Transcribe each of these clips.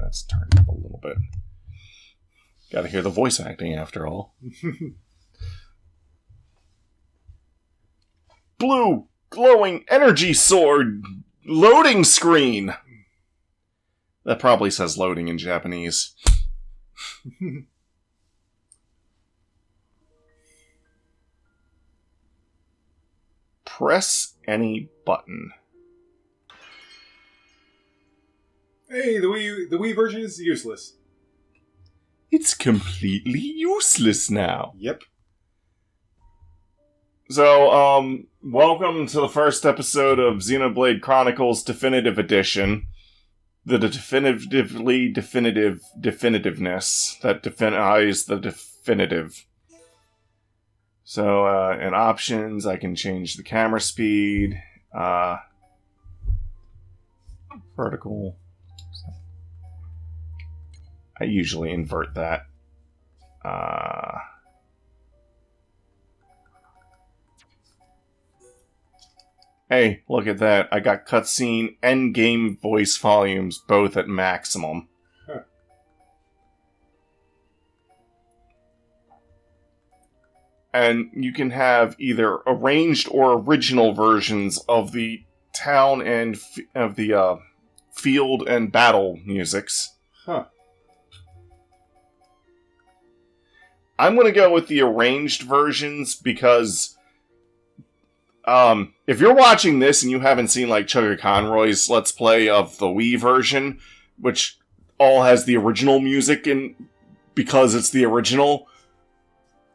that's turned up a little bit. Gotta hear the voice acting after all. Blue glowing energy sword loading screen. That probably says loading in Japanese. Press any button. Hey, the Wii version is useless. It's completely useless now. Yep. So, welcome to the first episode of Xenoblade Chronicles Definitive Edition. The definitiveness that defines the definitive. So, in options, I can change the camera speed, vertical. I usually invert that. Hey, look at that. I got cutscene and game voice volumes both at maximum. Huh. And you can have either arranged or original versions of the town and of the field and battle musics. Huh. I'm going to go with the arranged versions because if you're watching this and you haven't seen like Chugga Conroy's Let's Play of the Wii version, which all has the original music in because it's the original,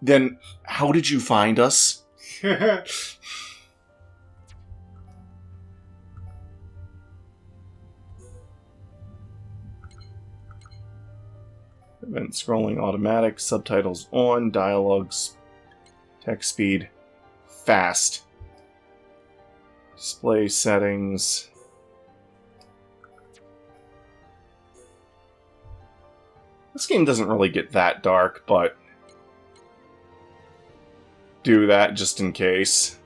then how did you find us? Event scrolling automatic, subtitles on, dialogues, text speed, fast. Display settings. This game doesn't really get that dark, but do that just in case.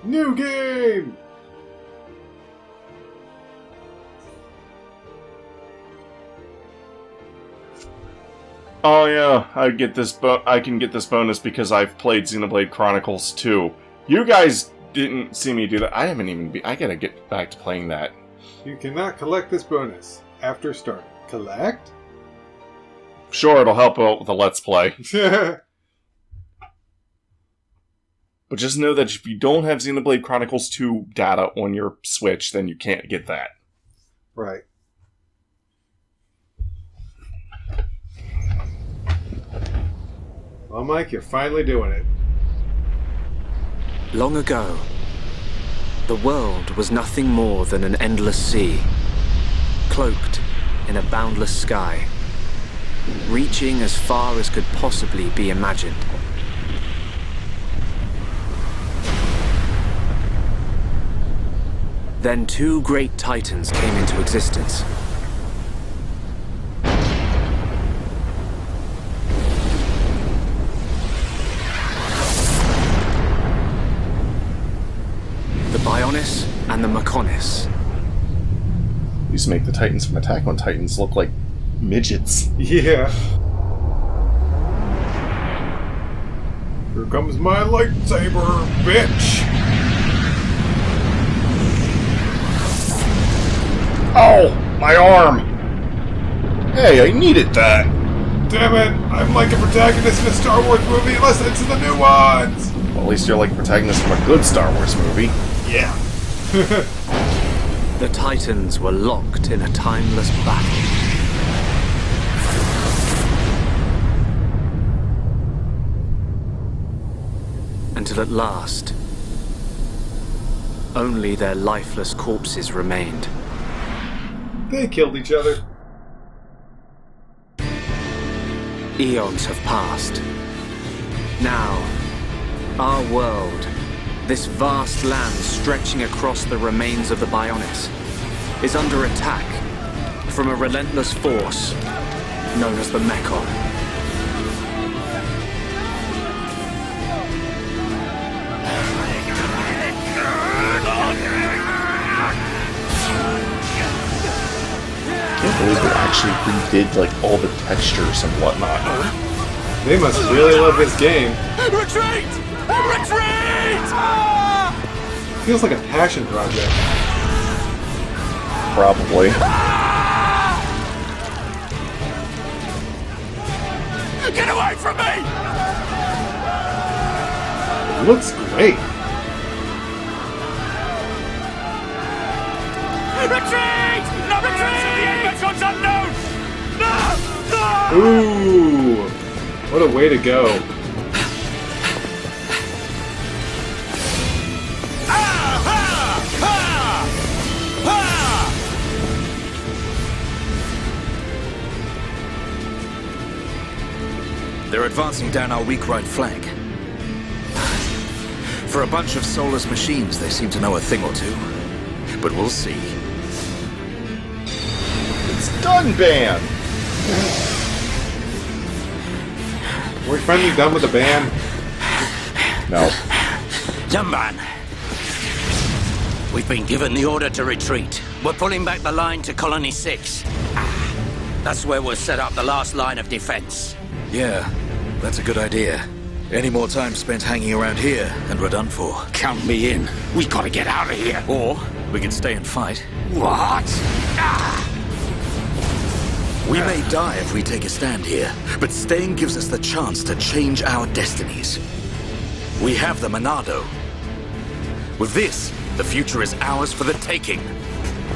New game! Oh yeah, I can get this bonus because I've played Xenoblade Chronicles 2. You guys didn't see me do that. I gotta get back to playing that. You cannot collect this bonus after starting. Collect? Sure, it'll help out with the Let's Play. But just know that if you don't have Xenoblade Chronicles 2 data on your Switch, then you can't get that. Right. Well, Mike, you're finally doing it. Long ago, the world was nothing more than an endless sea, cloaked in a boundless sky, reaching as far as could possibly be imagined. Then two great titans came into existence. The Bionis and the Mechonis. Used to make the Titans from Attack on Titans look like midgets. Yeah. Here comes my lightsaber, bitch! Oh, my arm! Hey, I needed that! Damn it! I'm like a protagonist in a Star Wars movie. Listen to the new ones! Well, at least you're like a protagonist from a good Star Wars movie. Yeah. The Titans were locked in a timeless battle. Until at last, only their lifeless corpses remained. They killed each other. Eons have passed. Now, our world, this vast land stretching across the remains of the Bionis, is under attack from a relentless force known as the Mechon. redid like all the textures and whatnot. They must really love this game. Retreat! Retreat! Feels like a passion project. Probably. Get away from me! It looks great. Retreat! No retreat! The Amazon's unknown! No! No! Ooh, what a way to go. They're advancing down our weak right flank. For a bunch of soulless machines, they seem to know a thing or two. But we'll see. It's Dunban! We're finally done with the band. No. Dunban, we've been given the order to retreat. We're pulling back the line to Colony 6. That's where we'll set up the last line of defense. Yeah, that's a good idea. Any more time spent hanging around here, and we're done for. Count me in. We gotta get out of here. Or we can stay and fight. What? We may die if we take a stand here, but staying gives us the chance to change our destinies. We have the Monado. With this, the future is ours for the taking.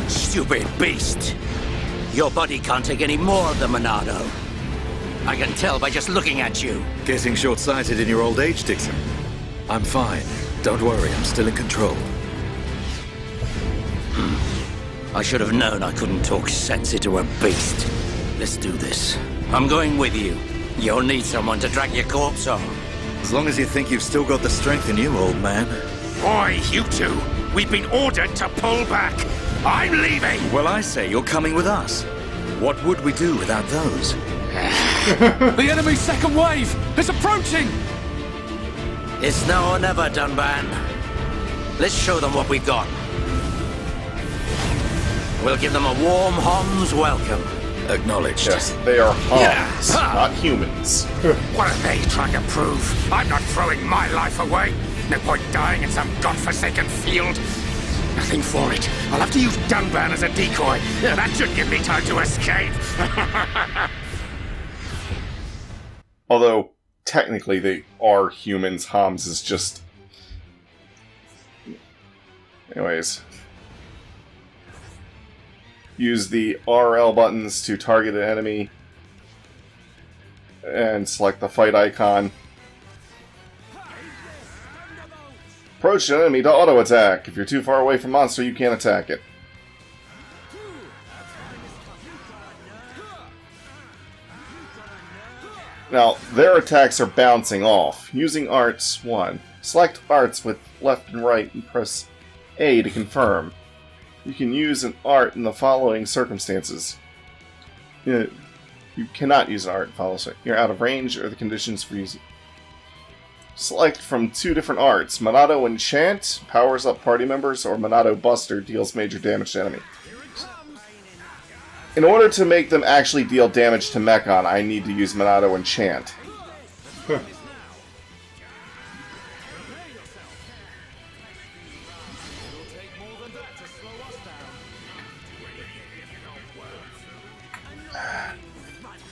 Stupid beast. Your body can't take any more of the Monado. I can tell by just looking at you. Getting short-sighted in your old age, Dixon. I'm fine. Don't worry, I'm still in control. I should have known I couldn't talk sense into a beast. Let's do this. I'm going with you. You'll need someone to drag your corpse on. As long as you think you've still got the strength in you, old man. Boy, you two! We've been ordered to pull back! I'm leaving! Well, I say you're coming with us. What would we do without those? The enemy's second wave is approaching! It's now or never, Dunban. Let's show them what we've got. We'll give them a warm Hom's welcome. Acknowledged. Yes, they are Homs, Yeah. not humans. What are they trying to prove? I'm not throwing my life away. No point dying in some godforsaken field. Nothing for it. I'll have to use Dunban as a decoy. That should give me time to escape. Although, technically, they are humans. Homs is just... Anyways. Use the RL buttons to target an enemy. And select the fight icon. Approach an enemy to auto-attack. If you're too far away from monster, you can't attack it. Now, their attacks are bouncing off. Using arts 1. Select arts with left and right and press A to confirm. You can use an art in the following circumstances. You cannot use an art in follow. You're out of range or the conditions for using. Select from two different arts. Monado Enchant powers up party members, or Monado Buster deals major damage to enemy. In order to make them actually deal damage to Mechon, I need to use Monado Enchant.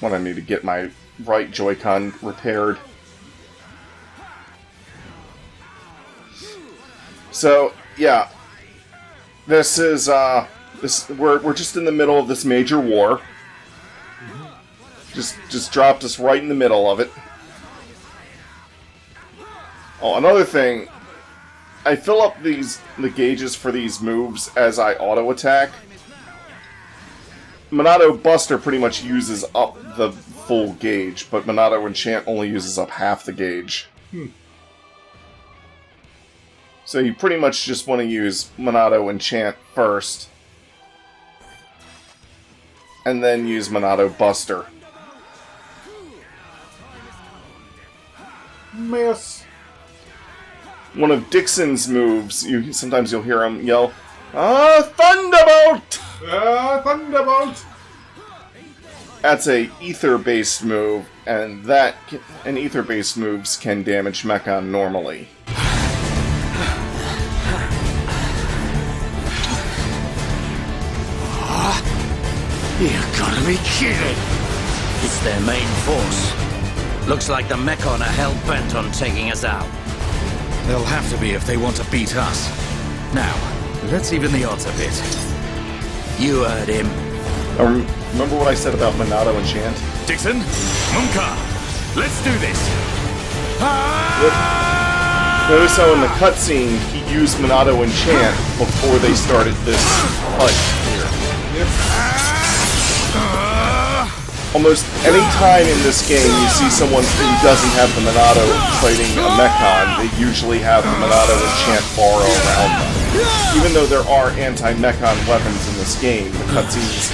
What I need to get my right Joy-Con repaired. So, yeah. This is, we're just in the middle of this major war. Just dropped us right in the middle of it. Oh, another thing. I fill up the gauges for these moves as I auto-attack. Monado Buster pretty much uses up the full gauge, but Monado Enchant only uses up half the gauge. So you pretty much just want to use Monado Enchant first. And then use Monado Buster. Miss. One of Dixon's moves, sometimes you'll hear him yell, "Ah, Thunderbolt!" Thunderbolt! That's a ether-based move, and ether-based moves can damage Mechon normally. You gotta be kidding! It's their main force. Looks like the Mechon are hell-bent on taking us out. They'll have to be if they want to beat us. Now, let's even the odds a bit. You heard him. Remember what I said about Monado Enchant? Dixon, Munka, let's do this. Notice how in the cutscene he used Monado Enchant before they started this fight here. Almost any time in this game you see someone who doesn't have the Monado fighting a Mechon, they usually have the Monado Enchant aura around them. Even though there are anti-Mechon weapons in this game, the cutscenes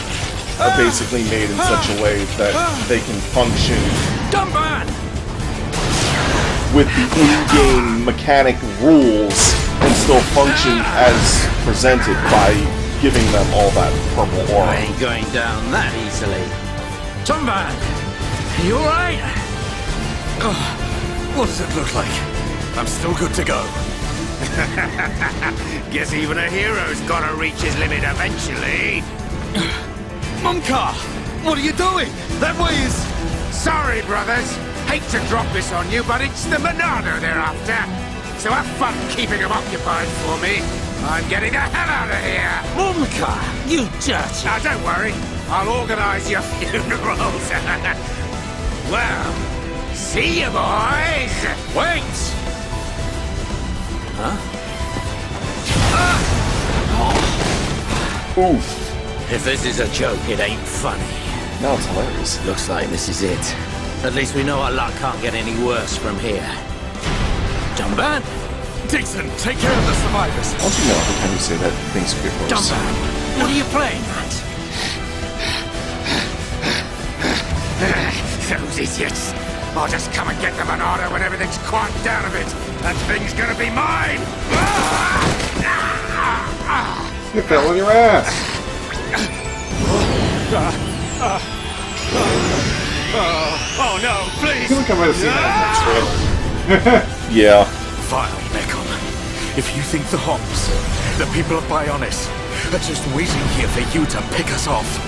are basically made in such a way that they can function with the in-game mechanic rules and still function as presented by giving them all that purple aura. I ain't going down that easily. Tomban! You alright? What does it look like? I'm still good to go. Guess even a hero's gotta reach his limit eventually. Munka! What are you doing? That way is... Sorry, brothers. Hate to drop this on you, but it's the Monado they're after. So have fun keeping them occupied for me. I'm getting the hell out of here. Munka! You dirty... Now, don't worry. I'll organize your funerals. Well, see you, boys. Wait! Huh? Oof. If this is a joke, it ain't funny. No, it's hilarious. Looks like this is it. At least we know our luck can't get any worse from here. Dumban? Dixon, take care of the survivors. Don't you know every time you say that, things get worse? Dumban, what are you playing at? Those idiots. I'll just come and get the Monado when everything's quieted down a bit. That thing's gonna be mine! You fell on your ass! Oh no, please! I feel like I might have seen that in the trailer. Yeah. Vile Mechon. If you think the Homs, the people of Bionis, are just waiting here for you to pick us off,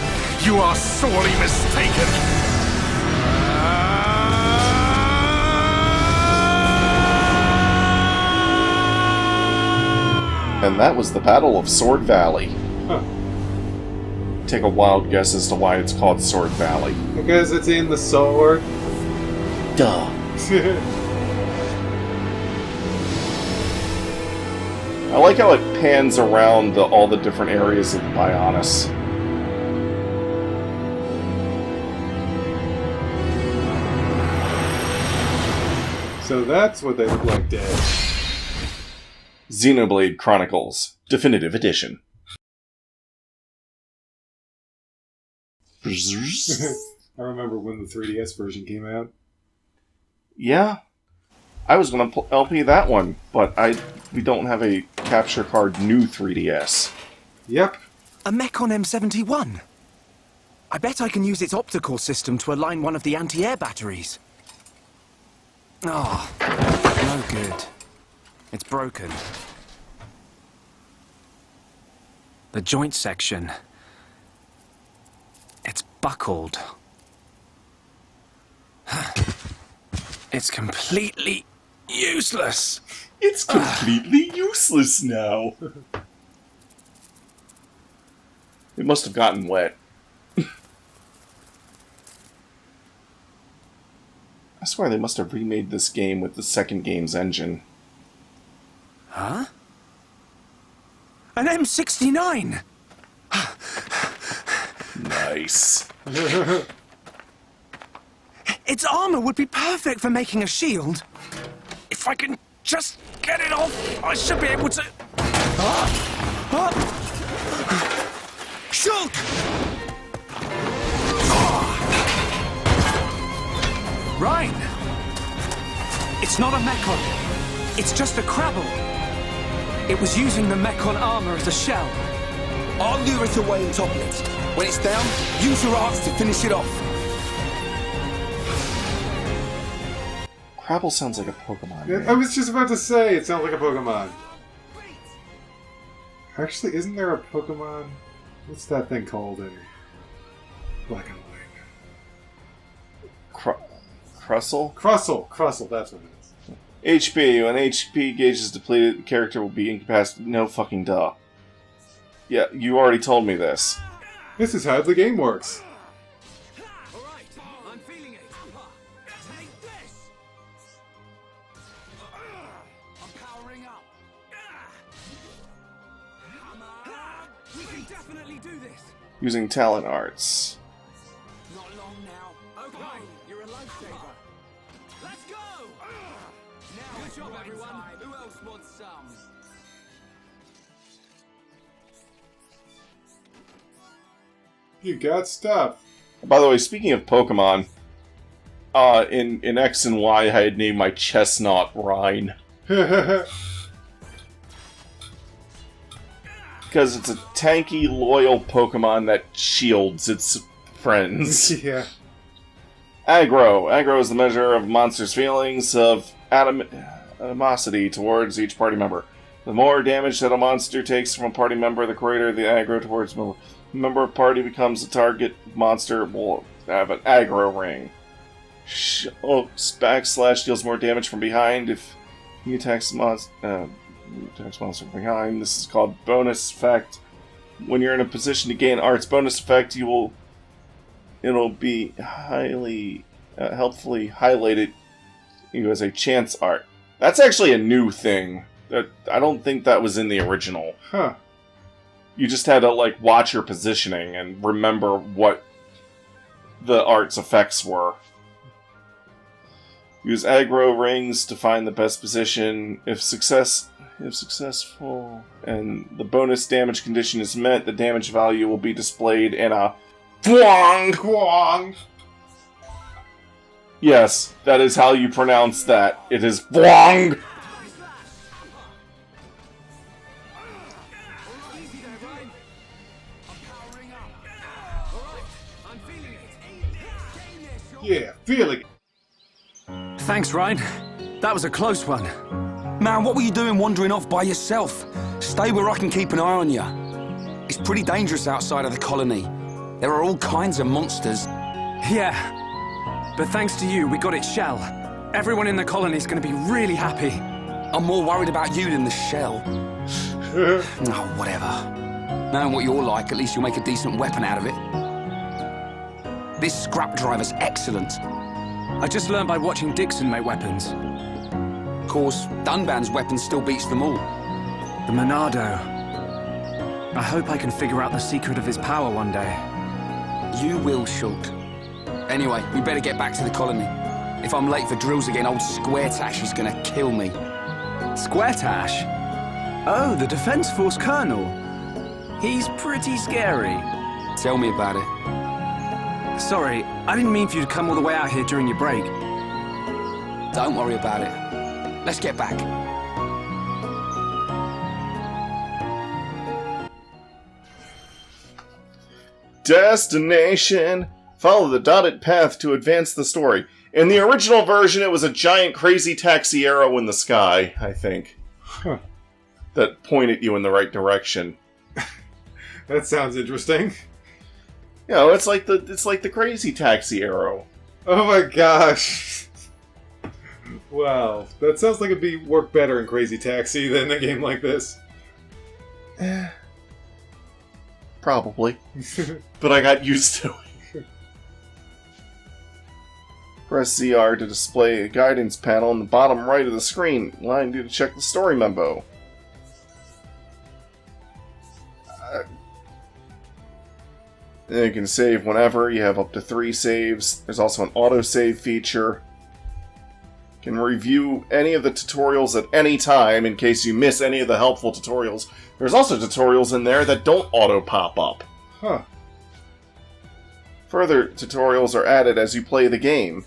you are sorely mistaken. And that was the Battle of Sword Valley. Huh. Take a wild guess as to why it's called Sword Valley. Because it's in the sword. Duh. I like how it pans around all the different areas of Bionis. So that's what they look like dead. Xenoblade Chronicles Definitive Edition. I remember when the 3DS version came out. Yeah, I was going to LP that one, but we don't have a capture card new 3DS. Yep. A Mechon M71. I bet I can use its optical system to align one of the anti-air batteries. Oh, no good. It's broken. The joint section. It's buckled. It's completely useless. It's completely useless now. It must have gotten wet. I swear they must have remade this game with the second game's engine. Huh? An M69! Nice. Its armor would be perfect for making a shield. If I can just get it off, I should be able to... Shoot! Ryan! It's not a Mechon. It's just a Crabble. It was using the Mechon armor as a shell. I'll lure it away and topple it. When it's down, use your arts to finish it off. Crabble sounds like a Pokemon Yeah, name. I was just about to say, it sounds like a Pokemon. Actually, isn't there a Pokemon? What's that thing called in Black and White? Crustle, that's what it is. HP. When HP gauge is depleted, the character will be incapacitated. No fucking duh. Yeah, you already told me this. This is how the game works. Alright, I'm feeling it. Take this! I'm powering up. Come on! We can definitely do this! Using talent arts. Not long now. Okay, you're a lifesaver. Let's go! Now, good job, everyone. Who else wants some? You got stuff. By the way, speaking of Pokemon, in X and Y, I had named my Chestnut Rhine. Because it's a tanky, loyal Pokemon that shields its friends. Yeah. Aggro. Aggro is the measure of a monster's feelings of animosity towards each party member. The more damage that a monster takes from a party member, the greater the aggro towards member. Member of party becomes a target monster will have an aggro ring. Backslash deals more damage from behind if he attacks monster from behind. This is called bonus effect. When you're in a position to gain arts bonus effect, it'll be highly helpfully highlighted you as a chance art. That's actually a new thing. I don't think that was in the original. Huh. You just had to, like, watch your positioning and remember what the art's effects were. Use aggro rings to find the best position. If successful and the bonus damage condition is met, the damage value will be displayed in a Fwong. Yes, that is how you pronounce that. It is Fwong. Yeah, feeling it. Thanks, Ryan. That was a close one. Man, what were you doing wandering off by yourself? Stay where I can keep an eye on you. It's pretty dangerous outside of the colony. There are all kinds of monsters. Yeah. But thanks to you, we got its shell. Everyone in the colony is going to be really happy. I'm more worried about you than the shell. Oh, whatever. Knowing what you're like, at least you'll make a decent weapon out of it. This scrap driver's excellent. I just learned by watching Dixon make weapons. Of course, Dunban's weapon still beats them all. The Monado. I hope I can figure out the secret of his power one day. You will, Shulk. Anyway, we better get back to the colony. If I'm late for drills again, old Squaretash is gonna kill me. Squaretash? Oh, the Defense Force Colonel. He's pretty scary. Tell me about it. Sorry, I didn't mean for you to come all the way out here during your break. Don't worry about it. Let's get back. Destination. Follow the dotted path to advance the story. In the original version, it was a giant crazy taxi arrow in the sky, I think. Huh. That pointed you in the right direction. That sounds interesting. You know, it's like the crazy taxi arrow. Oh my gosh. Wow. That sounds like it'd work better in Crazy Taxi than a game like this. Probably. But I got used to it. Press ZR to display a guidance panel in the bottom right of the screen. Line 2 to check the story memo. You can save whenever. You have up to 3 saves. There's also an autosave feature. You can review any of the tutorials at any time in case you miss any of the helpful tutorials. There's also tutorials in there that don't auto-pop up. Huh. Further tutorials are added as you play the game.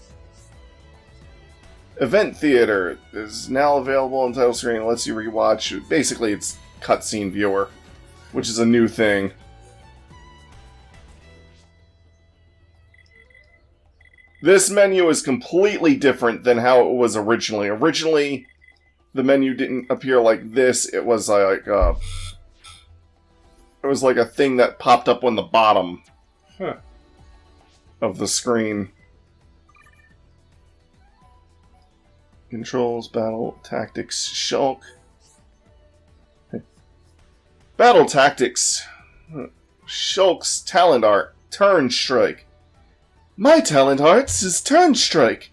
Event Theater is now available on title screen and lets you rewatch. Basically, it's cutscene viewer, which is a new thing. This menu is completely different than how it was originally. Originally, the menu didn't appear like this. It was like a thing that popped up on the bottom of the screen. Controls, battle, tactics, shulk. Battle tactics. Shulk's talent art. Turn strike. My talent art is turn strike.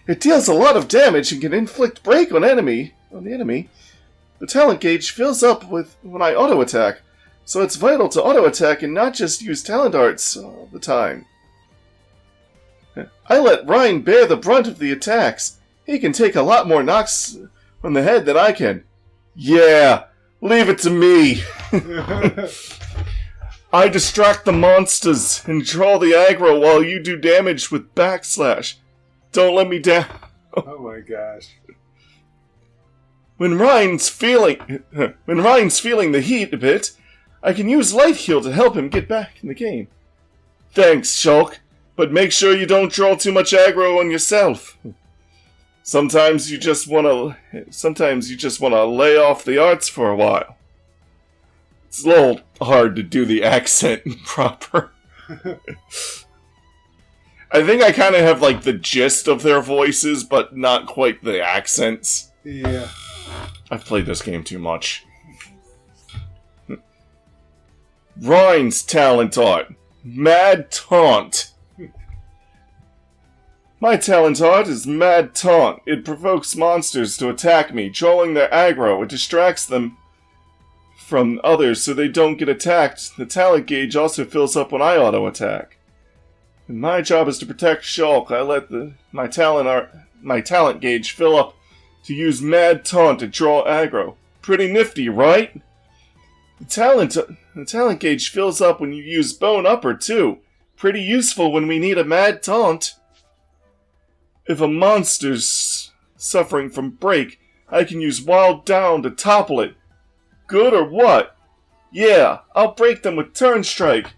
It deals a lot of damage and can inflict break on the enemy. The talent gauge fills up when I auto attack, so it's vital to auto attack and not just use talent arts all the time. I let Ryan bear the brunt of the attacks. He can take a lot more knocks on the head than I can. Yeah, leave it to me. I distract the monsters and draw the aggro while you do damage with backslash. Don't let me down. Oh my gosh. When Ryan's feeling the heat a bit, I can use Light Heal to help him get back in the game. Thanks, Shulk, but make sure you don't draw too much aggro on yourself. Sometimes you just wanna lay off the arts for a while. It's a little hard to do the accent proper. I think I kind of have like the gist of their voices, but not quite the accents. Yeah. I've played this game too much. Ryan's talent art. Mad Taunt. My talent art is Mad Taunt. It provokes monsters to attack me, drawing their aggro. It distracts them from others so they don't get attacked. The talent gauge also fills up when I auto-attack. And my job is to protect Shulk. I let my talent gauge fill up to use Mad Taunt to draw aggro. Pretty nifty, right? The talent gauge fills up when you use Bone Upper, too. Pretty useful when we need a Mad Taunt. If a monster's suffering from break, I can use Wild Down to topple it. Good or what? Yeah, I'll break them with Turn Strike.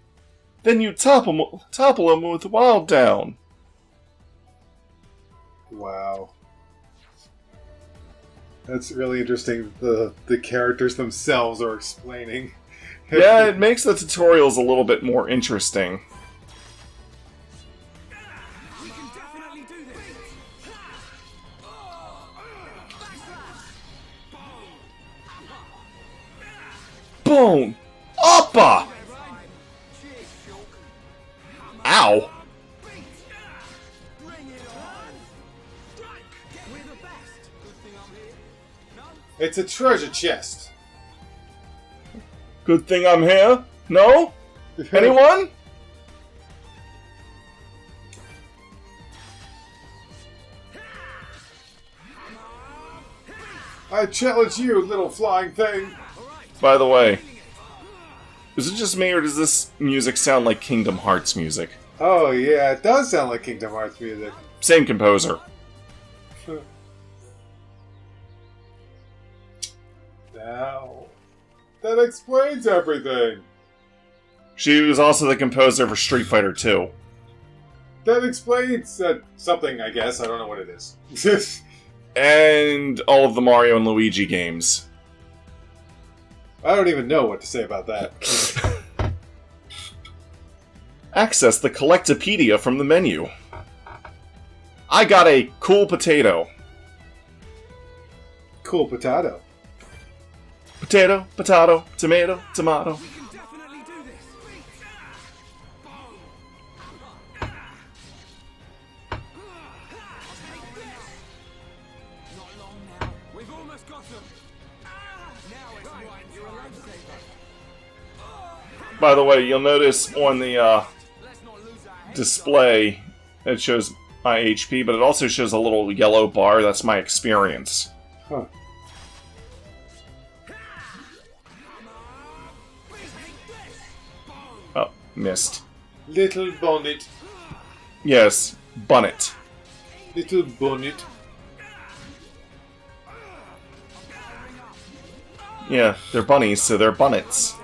Then you topple them with Wild Down. Wow. That's really interesting. The characters themselves are explaining. Yeah, it makes the tutorials a little bit more interesting. Bone! Upper! Ow! It's a treasure chest. Good thing I'm here? No? Anyone? I challenge you, little flying thing. By the way, is it just me or does this music sound like Kingdom Hearts music? Oh yeah, it does sound like Kingdom Hearts music. Same composer. Now, that explains everything. She was also the composer for Street Fighter 2. That explains something, I guess. I don't know what it is. And all of the Mario and Luigi games. I don't even know what to say about that. Access the Collectopedia from the menu. I got a cool potato. Cool potato. Potato, potato, tomato, tomato. By the way, you'll notice on the display it shows my HP, but it also shows a little yellow bar. That's my experience. Huh. Oh, missed. Little bonnet. Yes, bunnet. Little bonnet. Yeah, they're bunnies, so they're bunnets.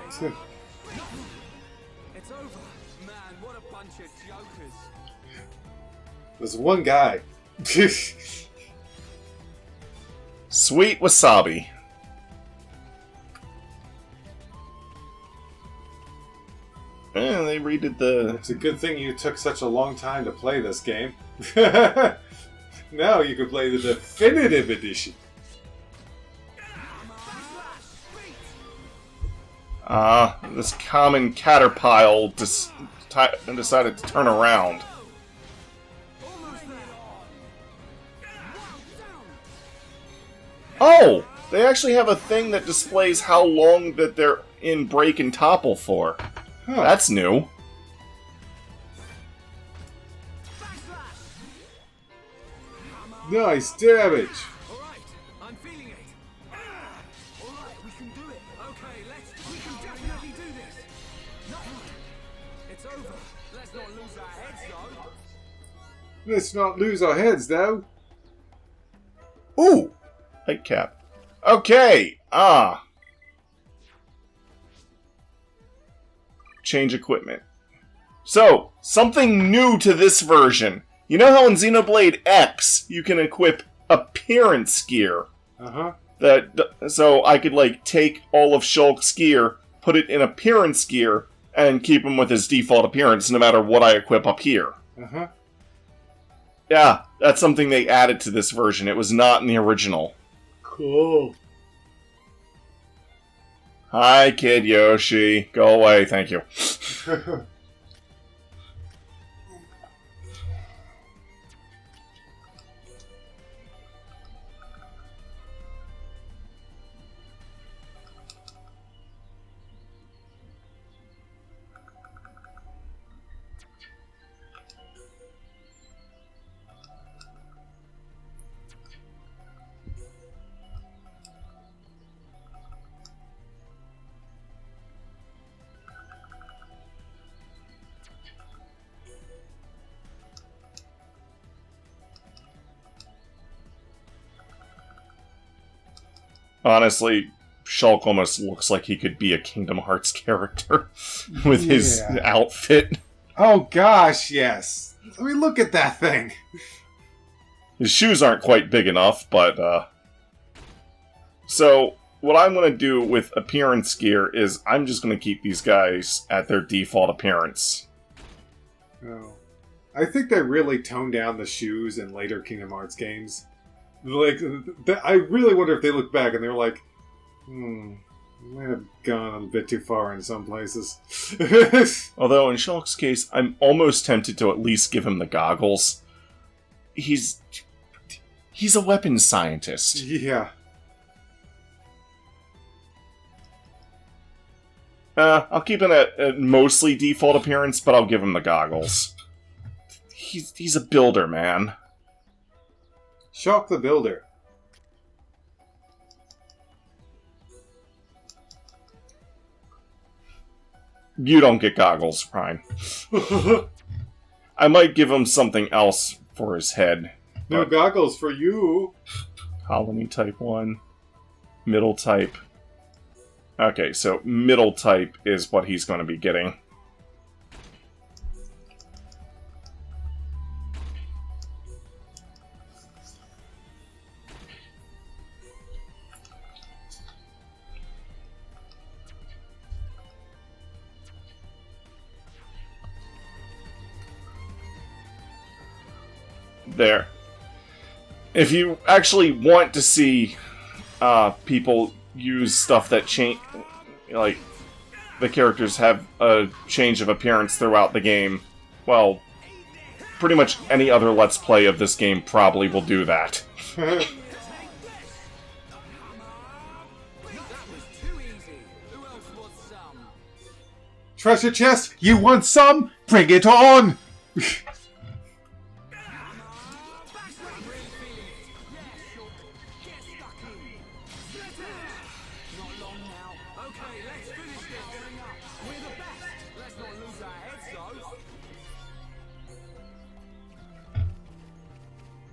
There's one guy. Sweet wasabi. They redid the... It's a good thing you took such a long time to play this game. Now you can play the definitive edition. This common caterpillar decided to turn around. Oh! They actually have a thing that displays how long that they're in break and topple for. Huh. That's new. Nice damage. Alright, I'm feeling it. Alright, we can do it. Okay, we can definitely do this. No, it's over. Let's not lose our heads, though. Let's not lose our heads, though. Ooh! Light cap. Okay! Change equipment. So, something new to this version. You know how in Xenoblade X, you can equip appearance gear? Uh-huh. So I could, like, take all of Shulk's gear, put it in appearance gear, and keep him with his default appearance no matter what I equip up here. Uh-huh. Yeah, that's something they added to this version. It was not in the original. Cool. Hi, Kid Yoshi. Go away, thank you. Honestly, Shulk almost looks like he could be a Kingdom Hearts character with his outfit. Oh gosh, yes. I mean, look at that thing. His shoes aren't quite big enough, but, So, what I'm going to do with appearance gear is I'm just going to keep these guys at their default appearance. Oh. I think they really toned down the shoes in later Kingdom Hearts games. Like, I really wonder if they look back and they're like, might have gone a bit too far in some places. Although, in Shulk's case, I'm almost tempted to at least give him the goggles. He's a weapons scientist. Yeah. I'll keep him at mostly default appearance, but I'll give him the goggles. He's a builder, man. Shock the Builder. You don't get goggles, Prime. I might give him something else for his head. No goggles for you. Colony type 1. Middle type. Okay, so middle type is what he's going to be getting. There. If you actually want to see people use stuff that change, like the characters have a change of appearance throughout the game, well, pretty much any other Let's Play of this game probably will do that. Treasure chest, you want some? Bring it on!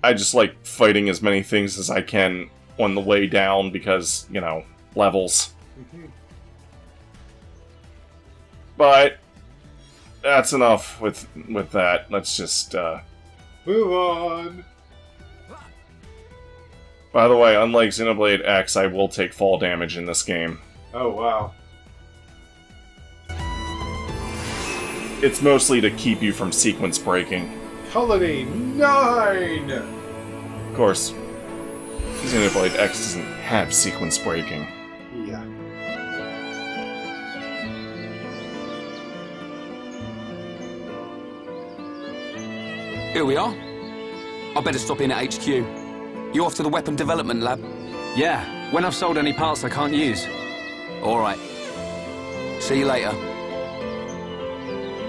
I just like fighting as many things as I can on the way down because, you know, levels. But that's enough with that. Let's just Move on. By the way, unlike Xenoblade X, I will take fall damage in this game. Oh, wow. It's mostly to keep you from sequence breaking. Colony 9! Of course, Xenoblade X doesn't have sequence breaking. Yeah. Here we are. I better stop in at HQ. You off to the weapon development lab? Yeah, when I've sold any parts I can't use. All right. See you later.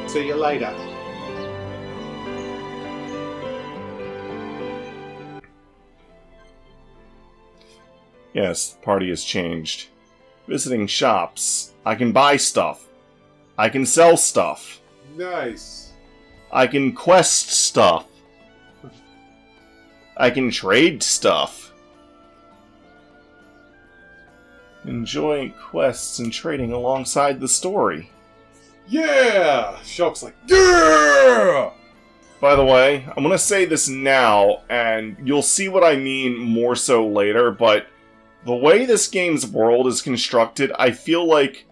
See you later. Yes, the party has changed. Visiting shops. I can buy stuff. I can sell stuff. Nice. I can quest stuff. I can trade stuff. Enjoy quests and trading alongside the story. Yeah! Shulk's like, yeah! By the way, I'm gonna say this now, and you'll see what I mean more so later, but the way this game's world is constructed, I feel like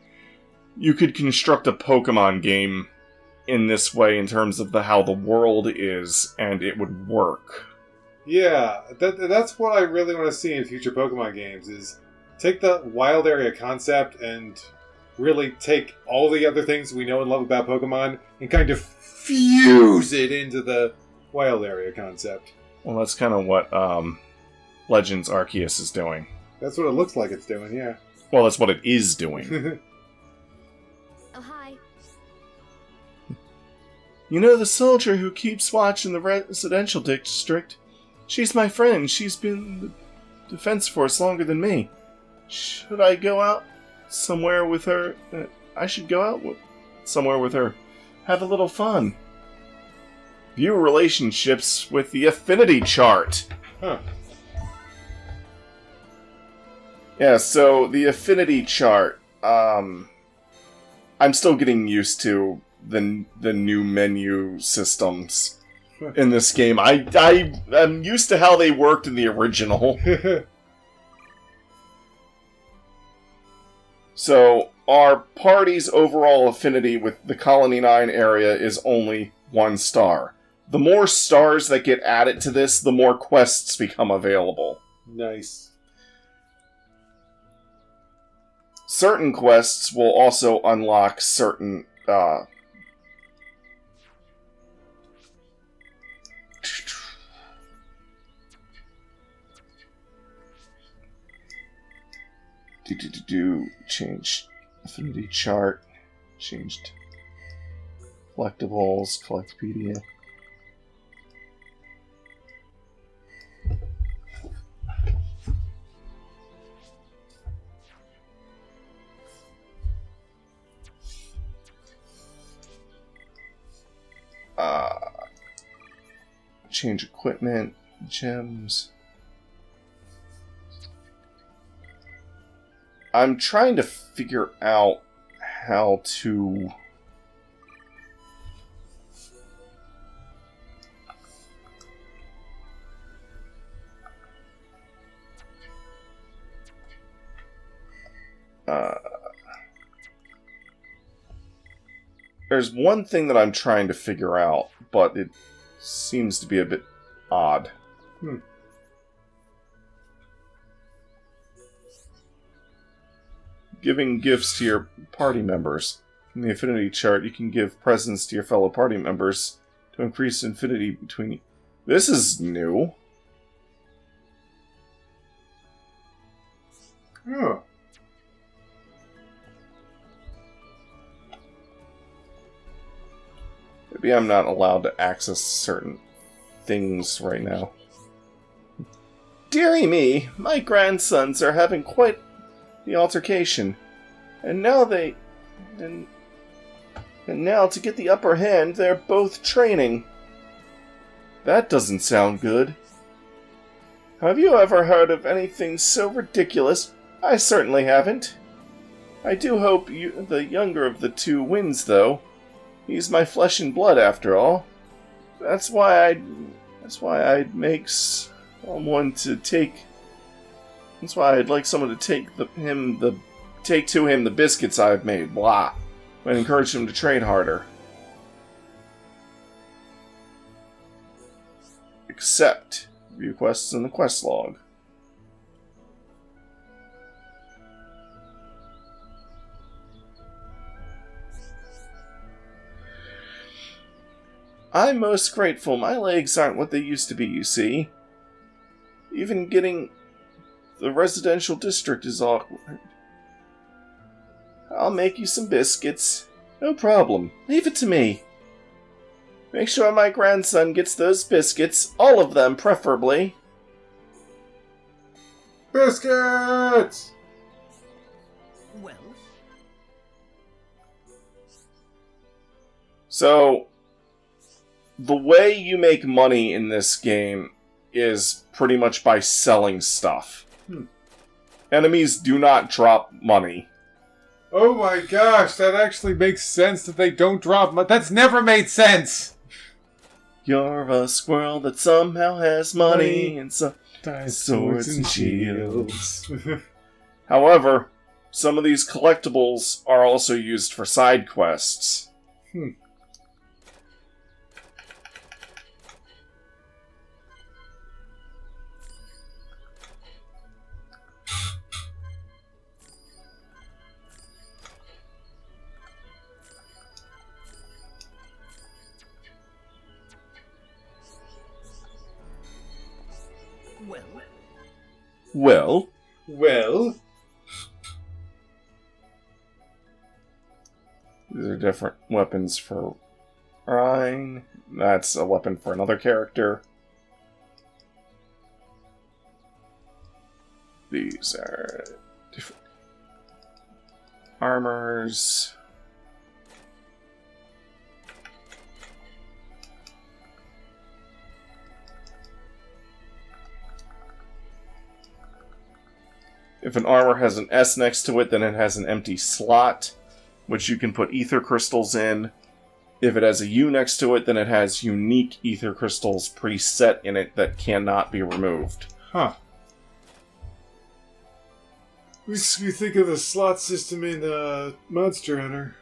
you could construct a Pokemon game in this way in terms of how the world is, and it would work. Yeah, that's what I really want to see in future Pokemon games, is take the wild area concept and really take all the other things we know and love about Pokemon and kind of fuse it into the wild area concept. Well, that's kind of what Legends Arceus is doing. That's what it looks like it's doing, yeah. Well, that's what it is doing. Oh, hi. You know the soldier who keeps watch in the residential district? She's my friend. She's been in the defense force longer than me. Should I go out somewhere with her? I should go out somewhere with her. Have a little fun. View relationships with the affinity chart. Huh. Yeah, so the affinity chart. I'm still getting used to the new menu systems in this game. I'm used to how they worked in the original. So, our party's overall affinity with the Colony 9 area is only 1 star. The more stars that get added to this, the more quests become available. Nice. Certain quests will also unlock certain, change affinity chart, changed collectibles, Collectopedia. Change equipment, gems. I'm trying to figure out how to there's one thing that I'm trying to figure out, but it seems to be a bit odd. Giving gifts to your party members. In the affinity chart, you can give presents to your fellow party members to increase affinity between you. This is new. Oh. Maybe I'm not allowed to access certain things right now. Dearie me, my grandsons are having quite the altercation. And now and now to get the upper hand, they're both training. That doesn't sound good. Have you ever heard of anything so ridiculous? I certainly haven't. I do hope the younger of the two wins, though. He's my flesh and blood, after all. That's why That's why I'd make someone to take. That's why I'd like someone to take take to him the biscuits I've made. Blah. And encourage him to trade harder. Accept. View quests in the quest log. I'm most grateful. My legs aren't what they used to be, you see. Even getting the residential district is awkward. I'll make you some biscuits. No problem. Leave it to me. Make sure my grandson gets those biscuits. All of them, preferably. Biscuits! Well, So, the way you make money in this game is pretty much by selling stuff. Enemies do not drop money. Oh my gosh, that actually makes sense that they don't drop money. That's never made sense! You're a squirrel that somehow has money and some swords and shields. However, some of these collectibles are also used for side quests. Well, Well, these are different weapons for Ryan. That's a weapon for another character. These are different armors. If an armor has an S next to it, then it has an empty slot, which you can put ether crystals in. If it has a U next to it, then it has unique ether crystals preset in it that cannot be removed. huh. Makes me think of the slot system in Monster Hunter.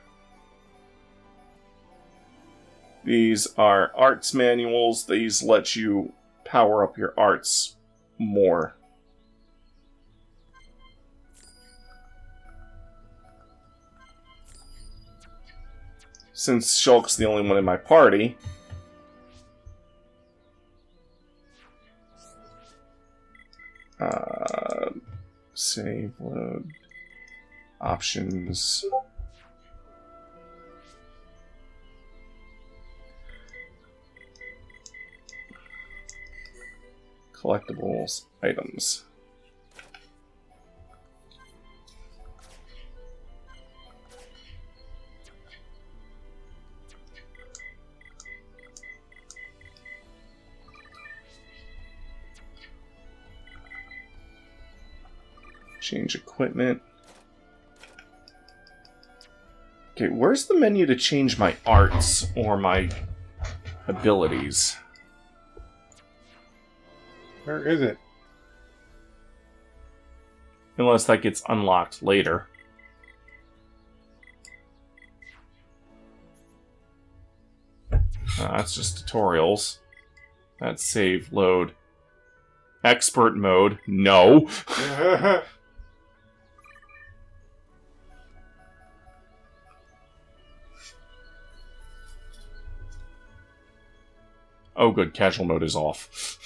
These are arts manuals. These let you power up your arts more. Since Shulk's the only one in my party, save, load, options. Collectibles, items. Change equipment. Okay, where's the menu to change my arts or my abilities? Where is it? Unless that gets unlocked later. That's just tutorials. That's save, load. Expert mode. No. Oh good, casual mode is off.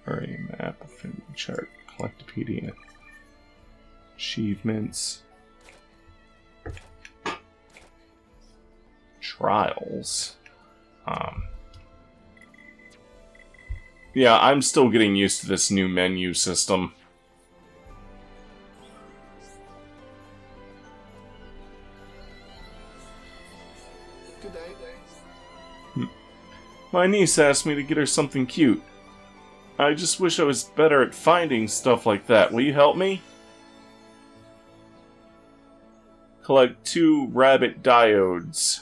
Area map, affinity chart, collectopedia, achievements, trials. Yeah, I'm still getting used to this new menu system. Good day. My niece asked me to get her something cute. I just wish I was better at finding stuff like that. Will you help me? Collect 2 rabbit diodes.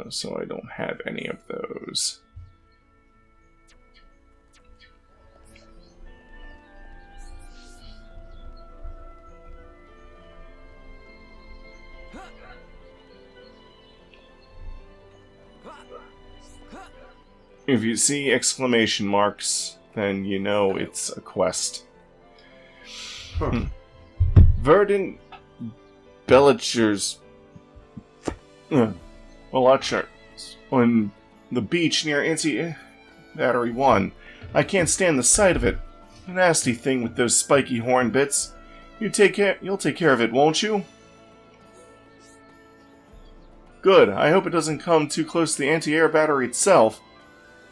So I don't have any of those. If you see exclamation marks, then you know it's a quest. Verdant Bellicher's on the beach near Battery 1. I can't stand the sight of it. A nasty thing with those spiky horn bits. You'll take care of it, won't you? Good. I hope it doesn't come too close to the anti-air battery itself.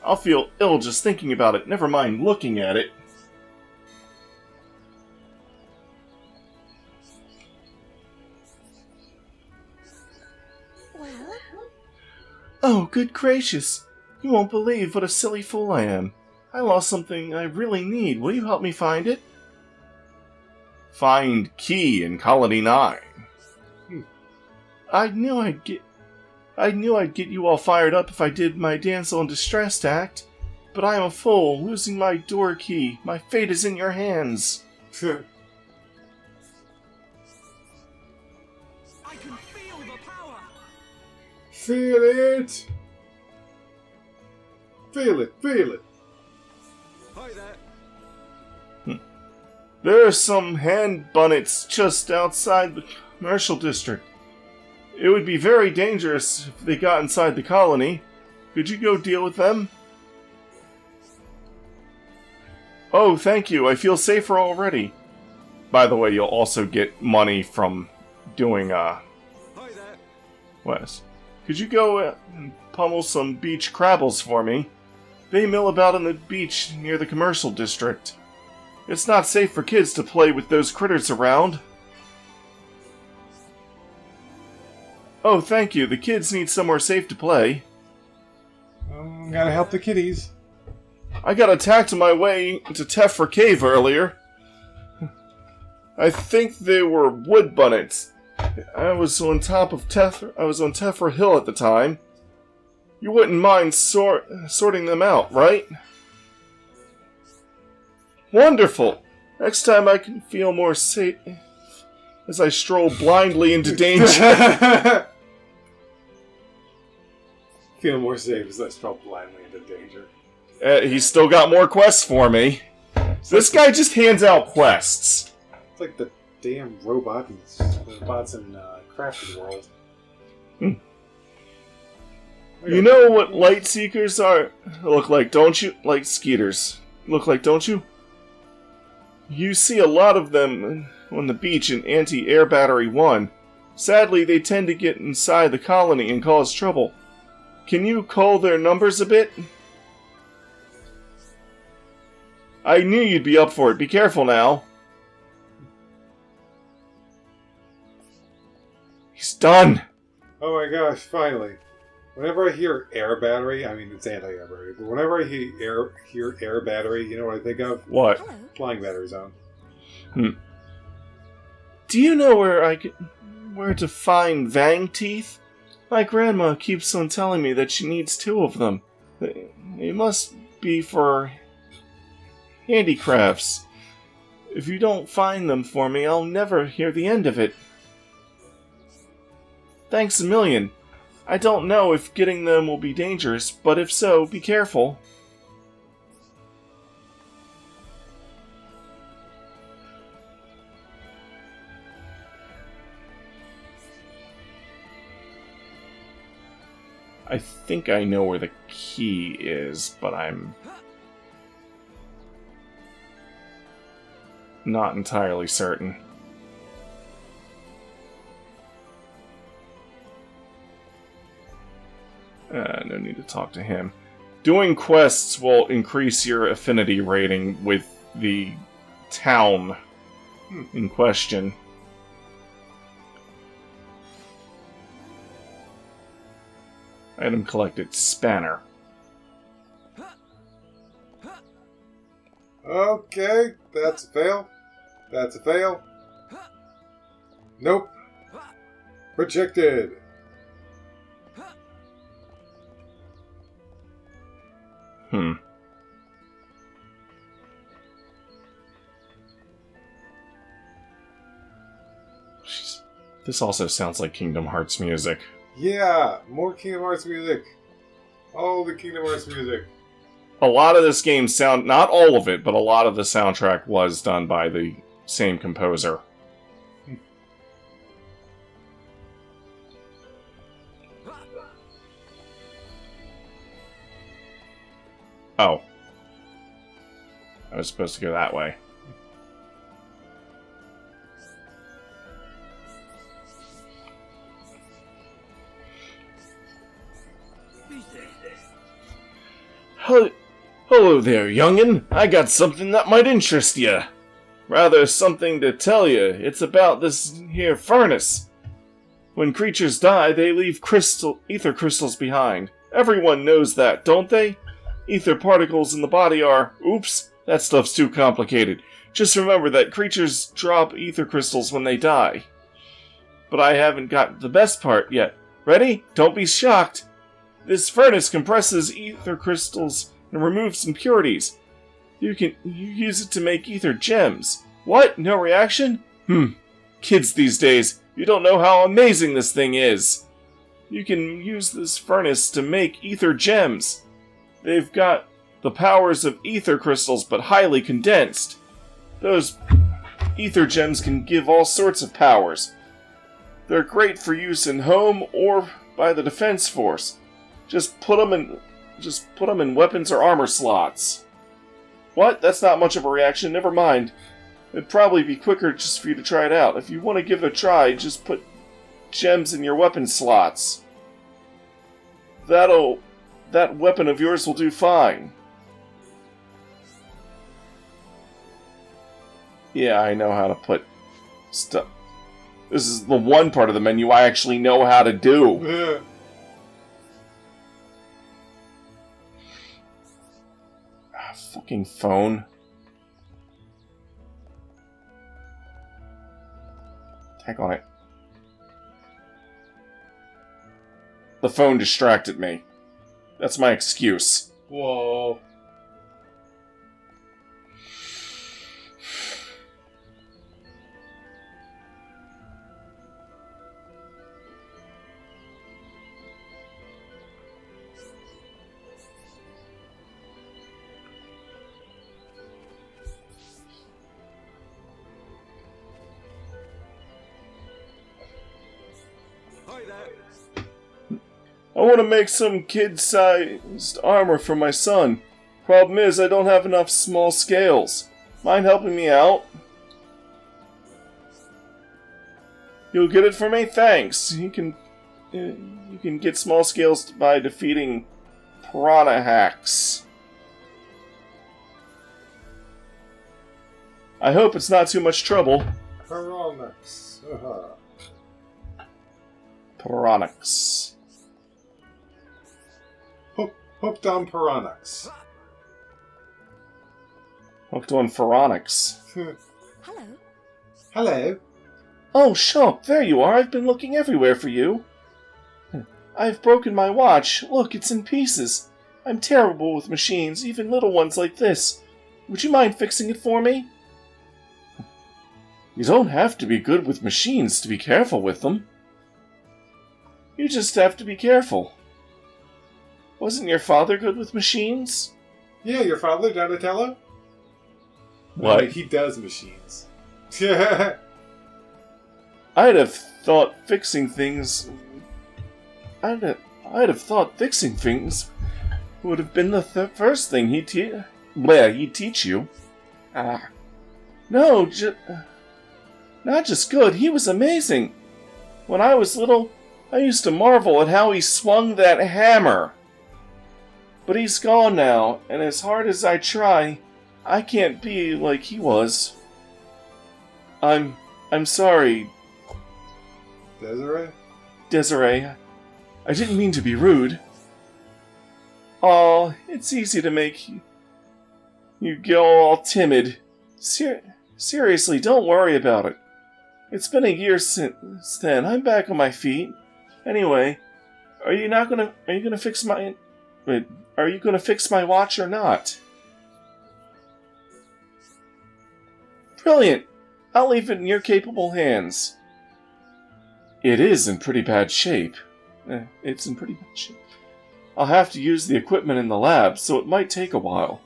I'll feel ill just thinking about it, never mind looking at it. Well? Oh, good gracious! You won't believe what a silly fool I am. I lost something I really need. Will you help me find it? Find key in Colony 9. I knew I'd get you all fired up if I did my damsel in distress act. But I am a fool, losing my door key. My fate is in your hands. I can feel the power. Feel it! Feel it, feel it! Hi there. There are some hand bunnets just outside the commercial district. It would be very dangerous if they got inside the colony. Could you go deal with them? Oh, thank you. I feel safer already. By the way, you'll also get money from doing, Hi there. Wes. Could you go and pummel some beach crabbles for me? They mill about on the beach near the commercial district. It's not safe for kids to play with those critters around. Oh, thank you. The kids need somewhere safe to play. Gotta help the kitties. I got attacked on my way to Tephra Cave earlier. I think they were wood bunnets. I was on Tephra Hill at the time. You wouldn't mind sorting them out, right? Wonderful! Next time I can feel more safe as I stroll blindly into danger. Feel more safe as I stroll blindly into danger. He's still got more quests for me. This guy just hands out quests. It's like the damn robots in Crafted World. You know what light seekers look like, don't you? Like skeeters. Look like, don't you? You see a lot of them on the beach in Anti-Air Battery 1. Sadly, they tend to get inside the colony and cause trouble. Can you cull their numbers a bit? I knew you'd be up for it. Be careful now. He's done. Oh my gosh, finally. Whenever I hear air battery, I mean it's anti-air battery, but whenever I hear air battery, you know what I think of? What? Hello. Flying battery zone. Do you know where to find Vang teeth? My grandma keeps on telling me that she needs 2 of them. They must be for handicrafts. If you don't find them for me, I'll never hear the end of it. Thanks a million. I don't know if getting them will be dangerous, but if so, be careful. I think I know where the key is, but I'm not entirely certain. No need to talk to him. Doing quests will increase your affinity rating with the town in question. Item collected, spanner. Okay, that's a fail. That's a fail. Nope. Rejected. Jeez. This also sounds like Kingdom Hearts music. Yeah, more Kingdom Hearts music. All the Kingdom Hearts music. A lot of this game sound, not all of it, but a lot of the soundtrack was done by the same composer. Oh. I was supposed to go that way. Hello there, youngin'. I got something that might interest you. Rather, something to tell you. It's about this here furnace. When creatures die, they leave ether crystals behind. Everyone knows that, don't they? Ether particles in the body are... Oops, that stuff's too complicated. Just remember that creatures drop ether crystals when they die. But I haven't got the best part yet. Ready? Don't be shocked. This furnace compresses ether crystals and removes impurities. You use it to make ether gems. What? No reaction? Kids these days, you don't know how amazing this thing is. You can use this furnace to make ether gems. They've got the powers of ether crystals, but highly condensed. Those ether gems can give all sorts of powers. They're great for use in home or by the defense force. Just put them in weapons or armor slots. What? That's not much of a reaction. Never mind. It'd probably be quicker just for you to try it out. If you want to give it a try, just put gems in your weapon slots. That weapon of yours will do fine. Yeah, I know how to put stuff. This is the one part of the menu I actually know how to do. Fucking phone. Tag on it. The phone distracted me. That's my excuse. Whoa. I want to make some kid-sized armor for my son. Problem is, I don't have enough small scales. Mind helping me out? You'll get it for me? Thanks. You can get small scales by defeating piranha hacks. I hope it's not too much trouble. Chronicles. Chronicles. Hooked on Chronicles. Hooked on Pharaonics. Hello. Hello. Oh, Shop, there you are. I've been looking everywhere for you. I've broken my watch. Look, it's in pieces. I'm terrible with machines, even little ones like this. Would you mind fixing it for me? You don't have to be good with machines to be careful with them. You just have to be careful. Wasn't your father good with machines? Yeah, your father, Donatello? What? I mean, he does machines. I'd have thought fixing things... I'd have thought fixing things would have been the first thing he'd teach you. No, not just good, he was amazing. When I was little, I used to marvel at how he swung that hammer. But he's gone now, and as hard as I try, I can't be like he was. I'm sorry, Desiree. I didn't mean to be rude. Oh, it's easy to make you go all timid. Seriously, don't worry about it. It's been a year since then. I'm back on my feet. Anyway, are you gonna fix my watch or not? Brilliant. I'll leave it in your capable hands. It is in pretty bad shape. It's in pretty bad shape. I'll have to use the equipment in the lab, so it might take a while.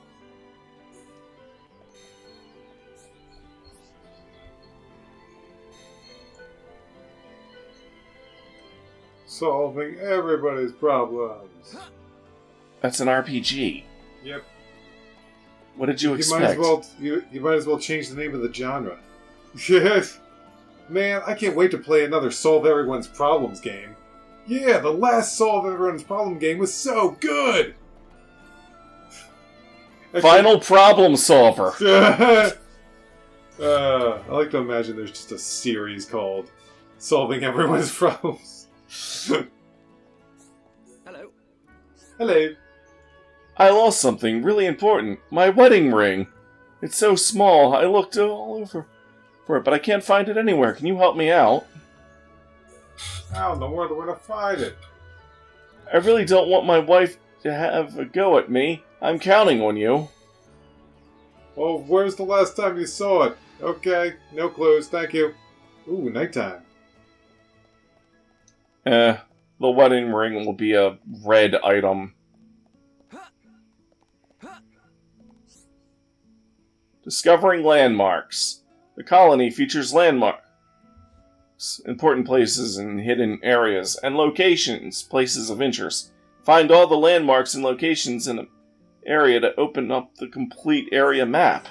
Solving everybody's problems. That's an RPG. Yep. What did you expect? You might as well change the name of the genre. Yes. Man, I can't wait to play another Solve Everyone's Problems game. Yeah, the last Solve Everyone's Problem game was so good! Final Problem Solver! I like to imagine there's just a series called Solving Everyone's Problems. Hello. Hello. I lost something really important. My wedding ring. It's so small, I looked all over for it, but I can't find it anywhere. Can you help me out? I don't know where to find it. I really don't want my wife to have a go at me. I'm counting on you. Well, where's the last time you saw it? Okay, no clues, thank you. Ooh, nighttime. The wedding ring will be a red item. Discovering landmarks. The colony features landmarks, important places and hidden areas, and locations, places of interest. Find all the landmarks and locations in an area to open up the complete area map.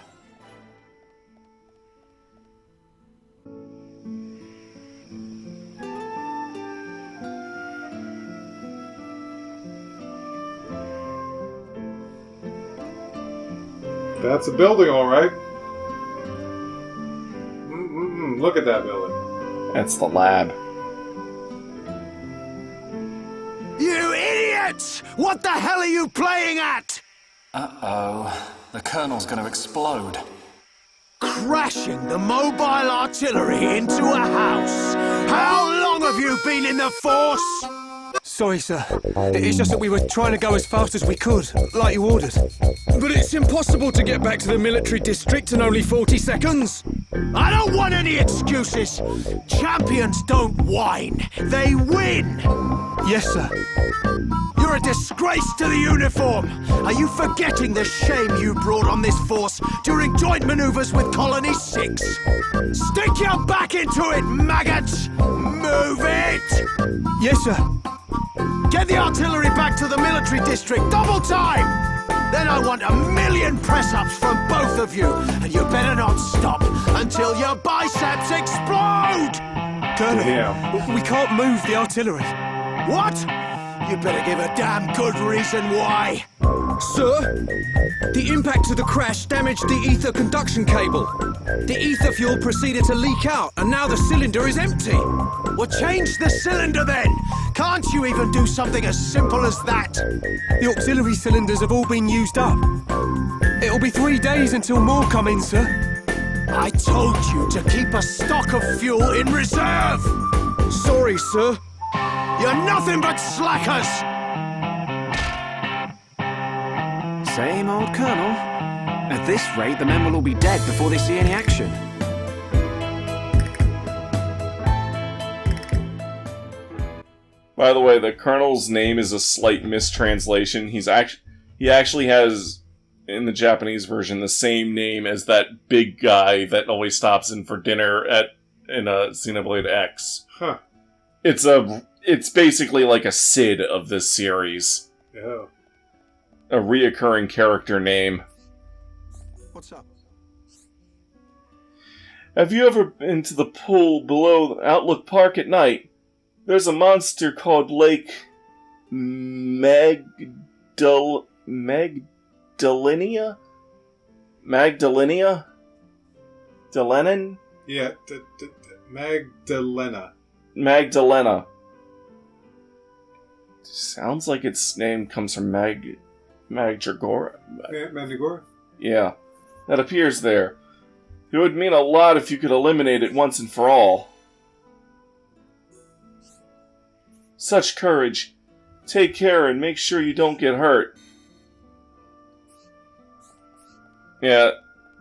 That's a building, alright. Look at that building. That's the lab. You idiots! What the hell are you playing at? Uh-oh. The Colonel's going to explode. Crashing the mobile artillery into a house. How long have you been in the Force? Sorry, sir. It's just that we were trying to go as fast as we could, like you ordered. But it's impossible to get back to the military district in only 40 seconds. I don't want any excuses. Champions don't whine. They win. Yes, sir. You're a disgrace to the uniform. Are you forgetting the shame you brought on this force during joint maneuvers with Colony 6? Stick your back into it, maggots! Move it! Yes, sir. Get the artillery back to the military district, double time! Then I want 1,000,000 press-ups from both of you, and you better not stop until your biceps explode! Colonel, we can't move the artillery. What? You better give a damn good reason why. Sir, the impact of the crash damaged the ether conduction cable. The ether fuel proceeded to leak out, and now the cylinder is empty. Well, change the cylinder then. Can't you even do something as simple as that? The auxiliary cylinders have all been used up. It'll be 3 days until more come in, sir. I told you to keep a stock of fuel in reserve. Sorry, sir. You're nothing but slackers! Same old Colonel. At this rate, the men will all be dead before they see any action. By the way, the Colonel's name is a slight mistranslation. He actually has, in the Japanese version, the same name as that big guy that always stops in for dinner in Xenoblade X. Huh. It's basically like a Sid of this series. Yeah. A reoccurring character name. What's up? Have you ever been to the pool below Outlook Park at night? There's a monster called Lake Magdalenia? Delenin? Yeah, Magdalena. Magdalena. Sounds like its name comes from Magdragora. Mandragora? Yeah, that appears there. It would mean a lot if you could eliminate it once and for all. Such courage. Take care and make sure you don't get hurt. Yeah,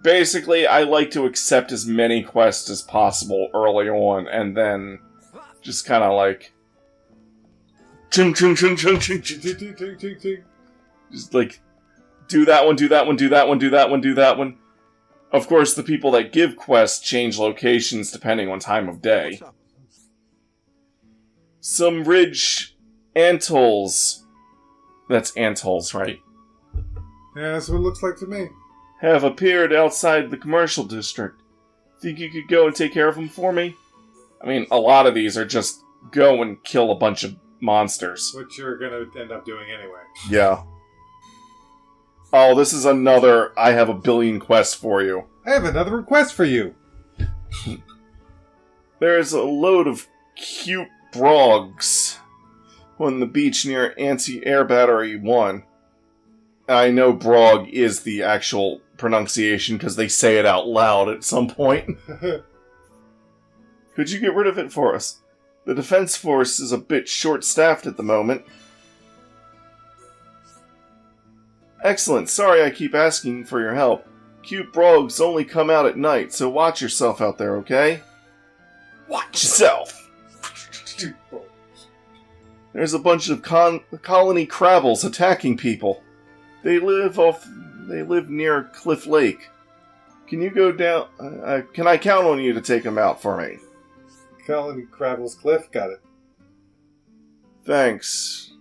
basically, I like to accept as many quests as possible early on, and then just kind of like... Chung, chung, chung, chung, chung, chung, chung, chung, chung, chung. Just like, do that one, do that one, do that one, do that one, do that one. Of course, the people that give quests change locations depending on time of day. Some ridge antulls. That's antulls, right? Yeah, that's what it looks like to me. Have appeared outside the commercial district. Think you could go and take care of them for me? I mean, a lot of these are just go and kill a bunch of monsters. Which you're gonna end up doing anyway. Yeah. Oh, this is another I have a billion quests for you. I have another request for you. There's a load of cute brogs on the beach near Anti-Air Battery 1. I know brog is the actual pronunciation because they say it out loud at some point. Could you get rid of it for us? The defense force is a bit short-staffed at the moment. Excellent. Sorry I keep asking for your help. Cute brogs only come out at night, so watch yourself out there, okay? Watch yourself! There's a bunch of colony crabbles attacking people. They live near Cliff Lake. Can you go down... can I count on you to take them out for me? Colony Crabbles Cliff, got it. Thanks.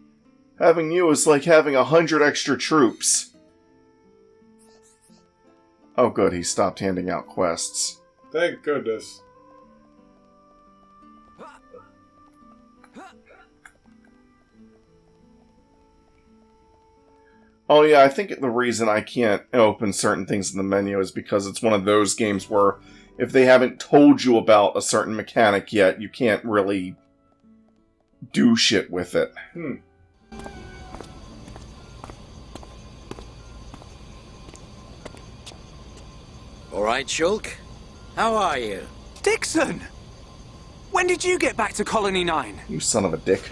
Having you is like having 100 extra troops. Oh good, he stopped handing out quests. Thank goodness. Oh yeah, I think the reason I can't open certain things in the menu is because it's one of those games where if they haven't told you about a certain mechanic yet, you can't really do shit with it. All right, Shulk. How are you? Dixon! When did you get back to Colony 9? You son of a dick.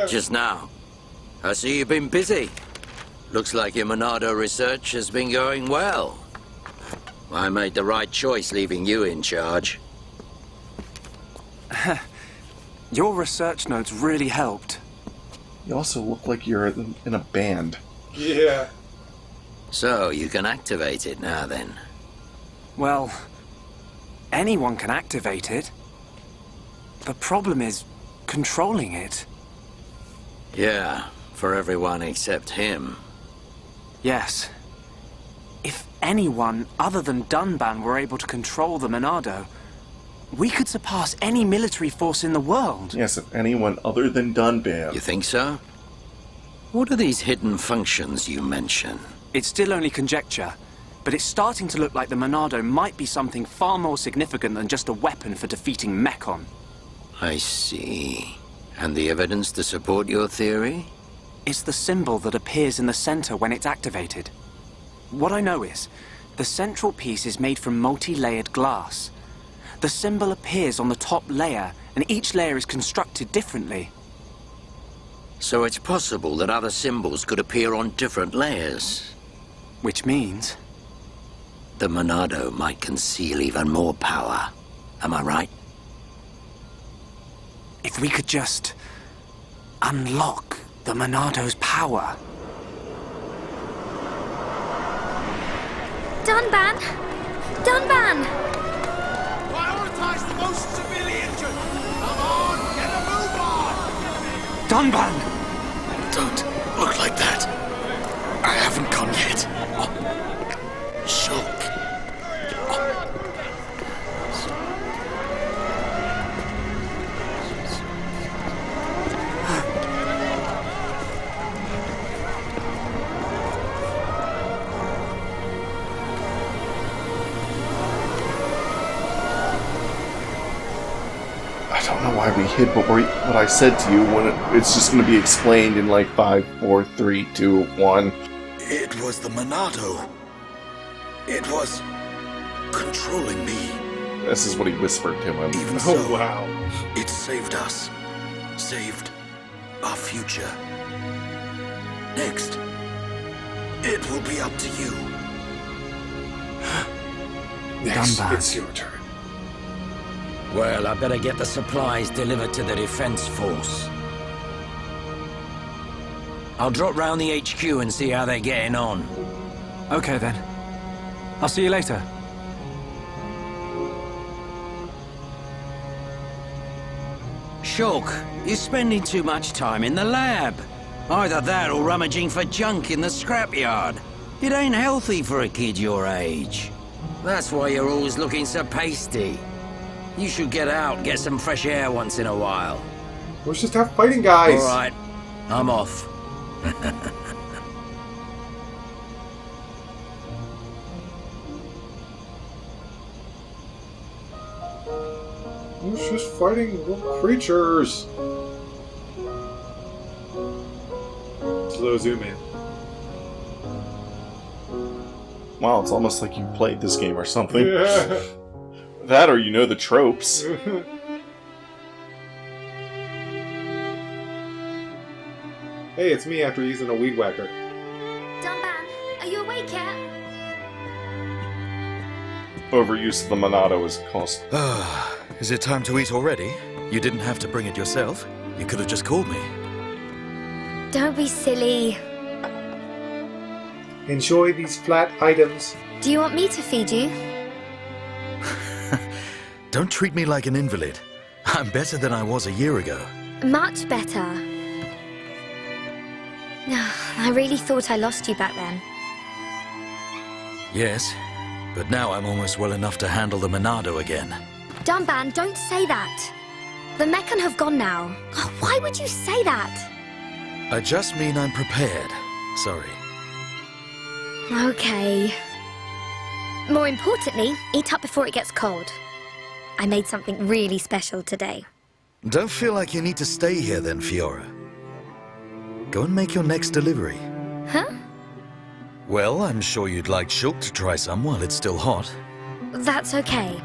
Just now. I see you've been busy. Looks like your Monado research has been going well. I made the right choice leaving you in charge. Your research notes really helped. You also look like you're in a band. Yeah. So, you can activate it now then. Well, anyone can activate it. The problem is controlling it. Yeah, for everyone except him. Yes. If anyone other than Dunban were able to control the Monado, we could surpass any military force in the world. Yes, if anyone other than Dunban. You think so? What are these hidden functions you mention? It's still only conjecture, but it's starting to look like the Monado might be something far more significant than just a weapon for defeating Mechon. I see. And the evidence to support your theory? It's the symbol that appears in the center when it's activated. What I know is, the central piece is made from multi-layered glass. The symbol appears on the top layer, and each layer is constructed differently. So it's possible that other symbols could appear on different layers. Which means... the Monado might conceal even more power. Am I right? If we could just... unlock the Monado's power. Dunban! Dunban! Prioritize the most severely injured! Come on, get a move on! Dunban! Don't look like that. I haven't gone yet. Shulk. don't know why we hid what I said to you when it's just going to be explained in like 5, 4, 3, 2, 1. It was the Monado. It was controlling me. This is what he whispered to him. Even Oh, so, wow. it saved us. Saved our future. Next, it will be up to you. Next, Dunbar. it's your turn. Well, I better get the supplies delivered to the Defense Force. I'll drop round the HQ and see how they're getting on. Okay then. I'll see you later. Shulk, you're spending too much time in the lab. Either that or rummaging for junk in the scrapyard. It ain't healthy for a kid your age. That's why you're always looking so pasty. You should get out, get some fresh air once in a while. Let's just have fighting, guys. All right, I'm off. It's just fighting little creatures. Slow zoom in. Wow, it's almost like you played this game or something. Yeah. That or you know the tropes. Hey, it's me after using a weed whacker. Dunban, are you awake yet? Overuse of the Monado is cost. Is it time to eat already? You didn't have to bring it yourself. You could have just called me. Don't be silly. Enjoy these flat items. Do you want me to feed you? Don't treat me like an invalid. I'm better than I was a year ago. Much better. I really thought I lost you back then. Yes, but now I'm almost well enough to handle the Monado again. Dunban, don't say that. The Meccan have gone now. Oh, why would you say that? I just mean I'm prepared. Sorry. Okay. More importantly, eat up before it gets cold. I made something really special today. Don't feel like you need to stay here then, Fiora. Go and make your next delivery. Huh? Well, I'm sure you'd like Shulk to try some while it's still hot. That's okay.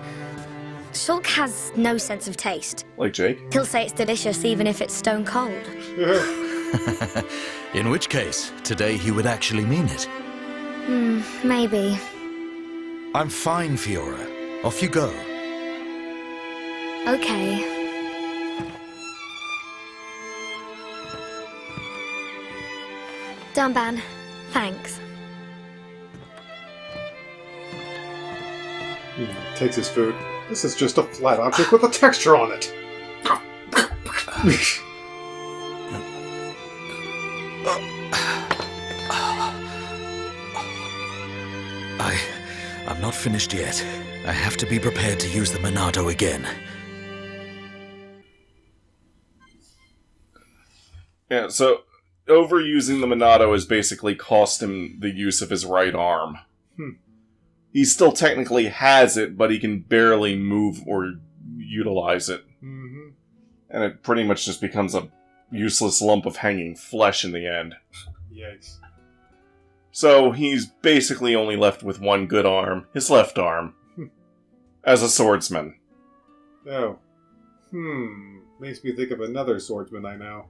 Shulk has no sense of taste. Like Jake? He'll say it's delicious even if it's stone cold. In which case, today he would actually mean it. Maybe. I'm fine, Fiora. Off you go. Okay. Dunban, thanks. Takes his food. This is just a flat object with a texture on it. I'm not finished yet. I have to be prepared to use the Monado again. Yeah, so overusing the Monado has basically cost him the use of his right arm. He still technically has it, but he can barely move or utilize it. Mm-hmm. And it pretty much just becomes a useless lump of hanging flesh in the end. Yikes. So he's basically only left with one good arm, his left arm, as a swordsman. Oh. Makes me think of another swordsman I know.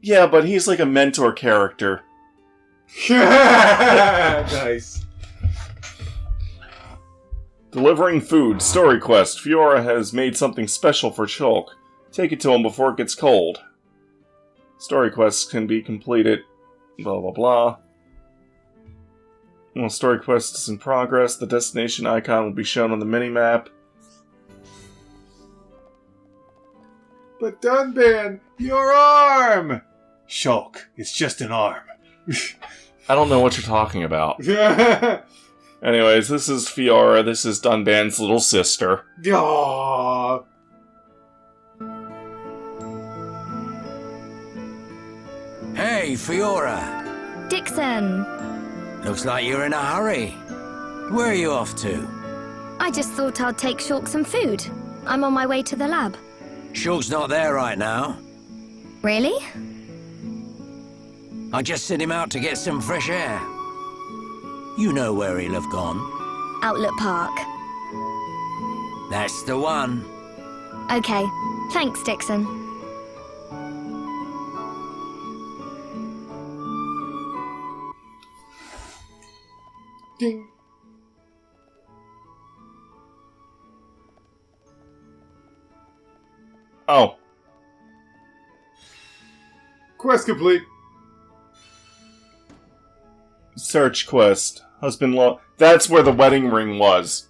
Yeah, but he's like a mentor character. Nice. Delivering food. Story quest. Fiora has made something special for Shulk. Take it to him before it gets cold. Story quests can be completed. Blah blah blah. While story quest is in progress, the destination icon will be shown on the minimap. But Dunban, your arm! Shulk, it's just an arm. I don't know what you're talking about. Anyways, this is Fiora. This is Dunban's little sister. Aww. Hey, Fiora. Dixon, Looks like you're in a hurry. Where are you off to? I just thought I'd take Shulk some food. I'm on my way to the lab. Shulk's not there right now. Really? I just sent him out to get some fresh air. You know where he'll have gone. Outlet Park. That's the one. Okay. Thanks, Dixon. Ding. Oh. Quest complete. Search quest. That's where the wedding ring was.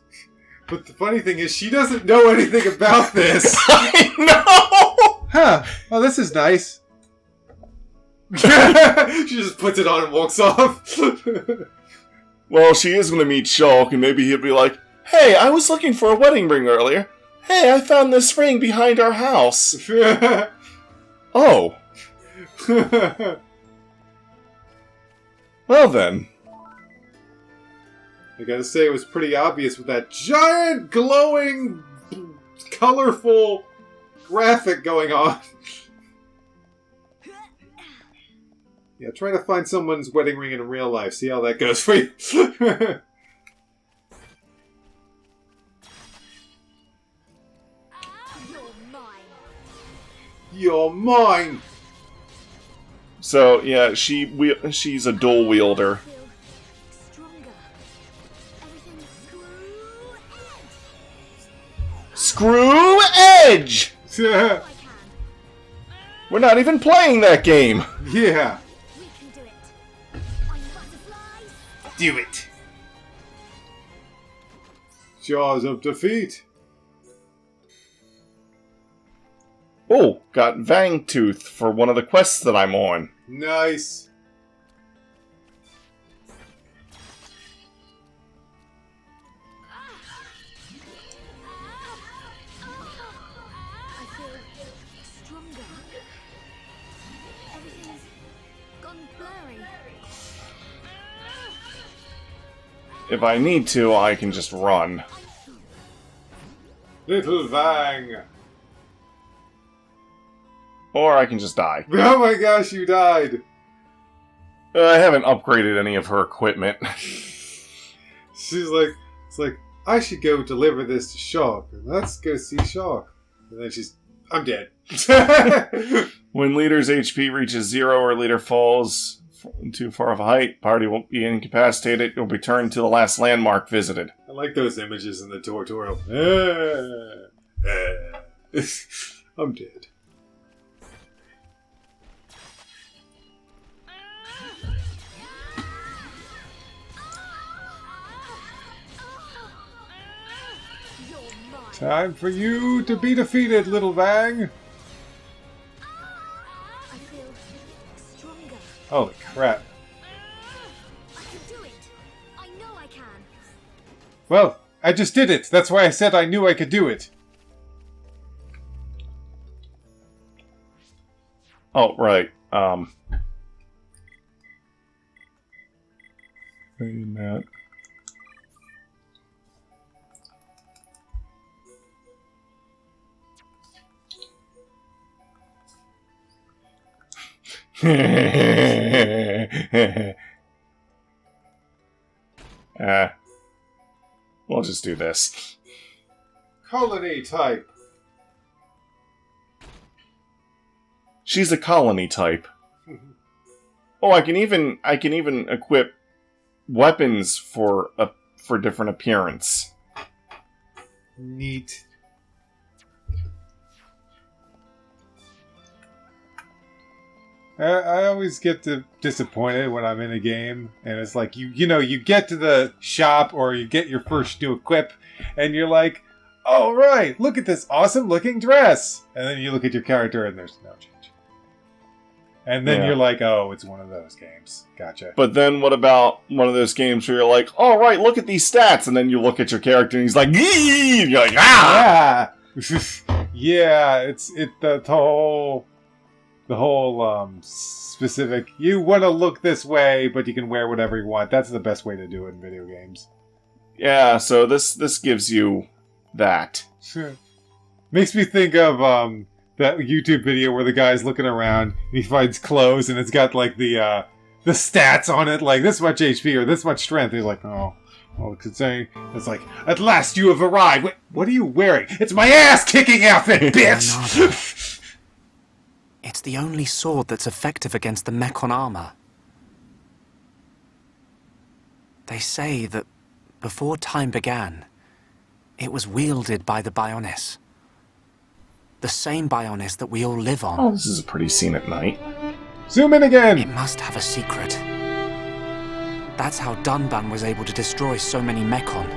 But the funny thing is, she doesn't know anything about this. I know! Huh. Oh, this is nice. She just puts it on and walks off. Well, she is going to meet Shulk, and maybe he'll be like, hey, I was looking for a wedding ring earlier. Hey, I found this ring behind our house. Oh. Well then. I gotta say, it was pretty obvious with that giant, glowing, colorful graphic going on. Yeah, try to find someone's wedding ring in real life. See how that goes for you. You're mine! So, yeah, she's a dual wielder. Screw Edge! We're not even playing that game! Yeah. Do it. Jaws of defeat. Oh, got Vangtooth for one of the quests that I'm on. Nice. If I need to, I can just run. Little Vang. Or I can just die. Oh my gosh, you died. I haven't upgraded any of her equipment. She's like, it's like, I should go deliver this to Shark. Let's go see Shark. And then I'm dead. When leader's HP reaches 0 or leader falls too far of a height, party will be incapacitated. You'll be turned to the last landmark visited. I like those images in the tutorial. I'm dead. Time for you to be defeated, little Vang. Holy crap. I can do it. I know I can. Well, I just did it. That's why I said I knew I could do it. Oh, right. Wait a minute. We'll just do this. Colony type. She's a colony type. Oh, I can even equip weapons for different appearance. Neat. I always get disappointed when I'm in a game, and it's like, you get to the shop, or you get your first new equip, and you're like, oh right, look at this awesome looking dress! And then you look at your character, and there's no change. And then you're like, oh, it's one of those games. Gotcha. But then what about one of those games where you're like, all right, look at these stats, and then you look at your character, and he's like, Gee! And you're like, ah! Yeah! Yeah, the whole specific, you want to look this way, but you can wear whatever you want. That's the best way to do it in video games. Yeah, so this gives you that. Makes me think of that YouTube video where the guy's looking around and he finds clothes and it's got like the stats on it, like this much HP or this much strength. He's like, oh, well, it's like, at last you have arrived. Wait, what are you wearing? It's my ass-kicking outfit, bitch! It's the only sword that's effective against the Mechon armor. They say that before time began, it was wielded by the Bionis. The same Bionis that we all live on. Oh, this is a pretty scene at night. Zoom in again! It must have a secret. That's how Dunban was able to destroy so many Mechon.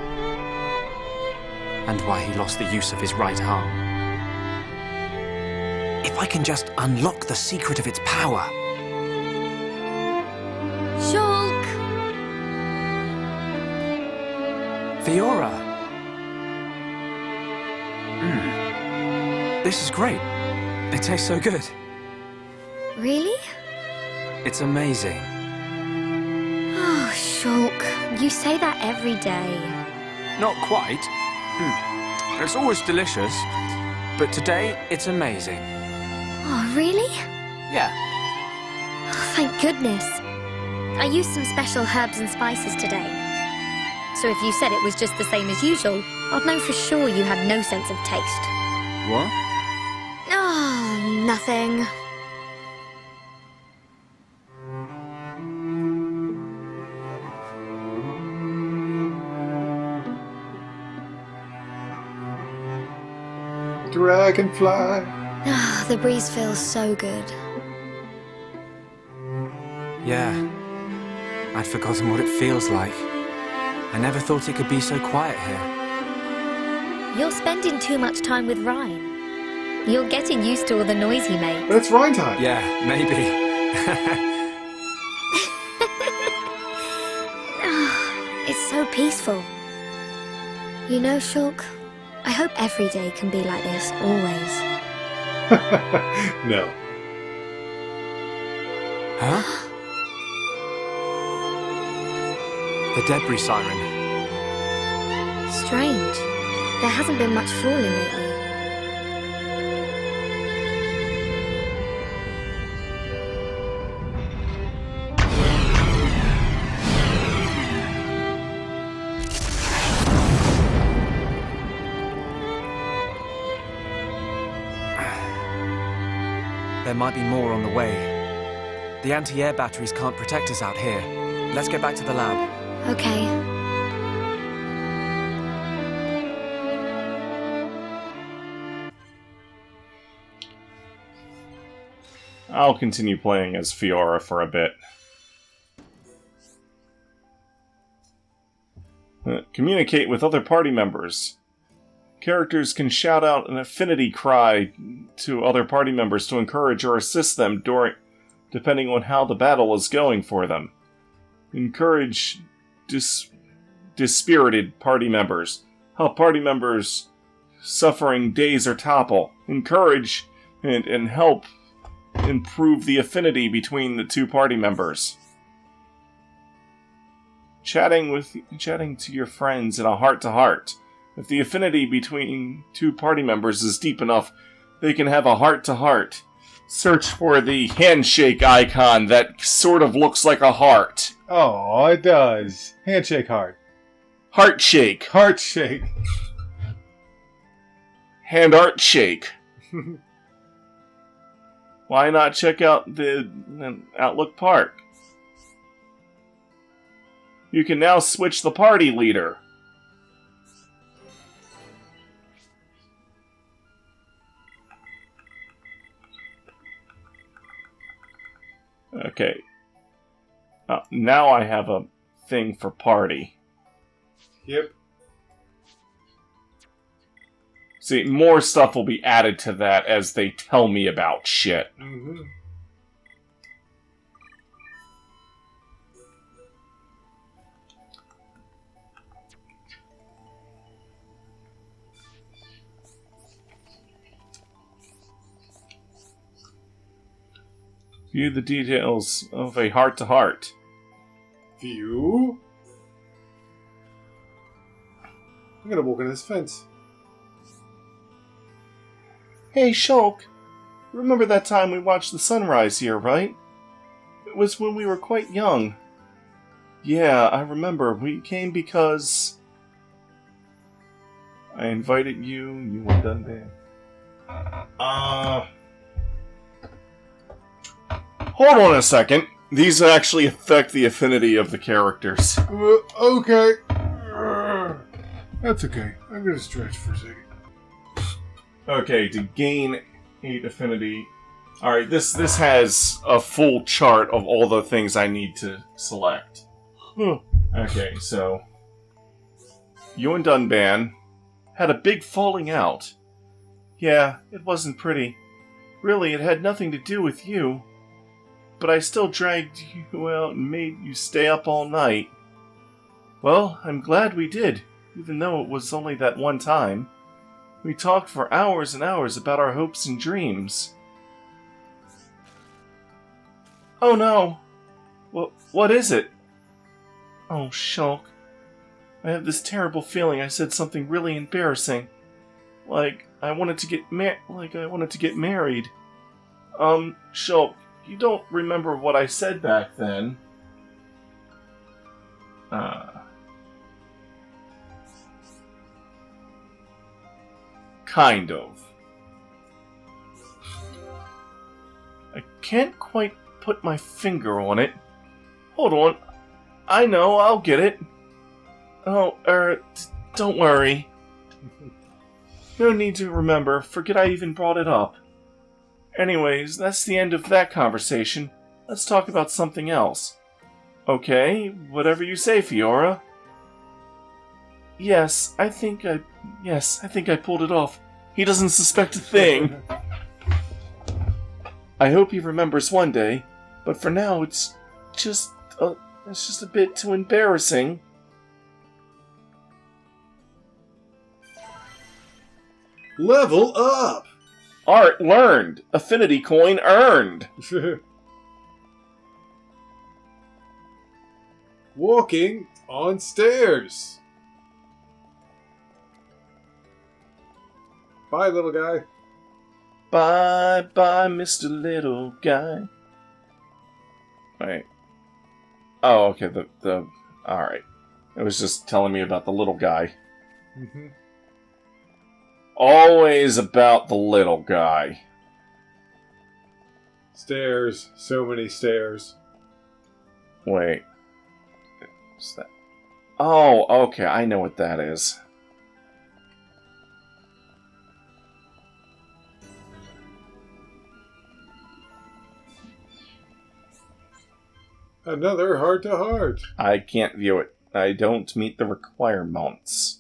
And why he lost the use of his right arm. If I can just unlock the secret of its power... Shulk! Fiora! This is great. It tastes so good. Really? It's amazing. Oh, Shulk, you say that every day. Not quite. It's always delicious, but today it's amazing. Oh, really? Yeah. Oh, thank goodness. I used some special herbs and spices today. So if you said it was just the same as usual, I'd know for sure you had no sense of taste. What? Oh, nothing. Dragonfly. Ah, the breeze feels so good. Yeah. I'd forgotten what it feels like. I never thought it could be so quiet here. You're spending too much time with Ryan. You're getting used to all the noise he makes. But it's Ryan time. Yeah, maybe. It's so peaceful. You know, Shulk, I hope every day can be like this, always. No. Huh? The debris siren. Strange. There hasn't been much falling lately. There might be more on the way. The anti-air batteries can't protect us out here. Let's get back to the lab. Okay. I'll continue playing as Fiora for a bit. Communicate with other party members. Characters can shout out an affinity cry to other party members to encourage or assist them depending on how the battle is going for them. Encourage dispirited party members. Help party members suffering daze or topple. Encourage and help improve the affinity between the two party members. Chatting to your friends in a heart-to-heart. If the affinity between two party members is deep enough, they can have a heart-to-heart. Search for the handshake icon that sort of looks like a heart. Oh, it does. Handshake heart. Heart shake. Heart shake. Hand art shake. Why not check out the Outlook Park? You can now switch the party leader. Okay. Now I have a thing for party. Yep. See, more stuff will be added to that as they tell me about shit. Mm-hmm. View the details of a heart-to-heart. View? I'm gonna walk in this fence. Hey, Shulk. remember that time we watched the sunrise here, right? It was when we were quite young. Yeah, I remember. We came because I invited you, you were done there. Hold on a second. These actually affect the affinity of the characters. Okay. That's okay. I'm gonna stretch for a second. Okay, to gain 8 affinity. Alright, this has a full chart of all the things I need to select. Okay, so you and Dunban had a big falling out. Yeah, it wasn't pretty. Really, it had nothing to do with you. But I still dragged you out and made you stay up all night. Well, I'm glad we did, even though it was only that one time. We talked for hours and hours about our hopes and dreams. Oh no! What is it? Oh, Shulk. I have this terrible feeling I said something really embarrassing. Like I wanted to get married. Shulk, you don't remember what I said back then. Kind of. I can't quite put my finger on it. Hold on. I know, I'll get it. Oh, don't worry. No need to remember. Forget I even brought it up. Anyways, that's the end of that conversation. Let's talk about something else. Okay, whatever you say, Fiora. Yes, I think I pulled it off. He doesn't suspect a thing. I hope he remembers one day, but for now it's just a bit too embarrassing. Level up! Art learned. Affinity coin earned. Walking on stairs. Bye, little guy. Bye, Mr. Little Guy. Wait. Oh, okay, alright. It was just telling me about the little guy. Mm-hmm. Always about the little guy. Stairs. So many stairs. Wait. What's that? Oh, okay, I know what that is. Another heart-to-heart. I can't view it. I don't meet the requirements.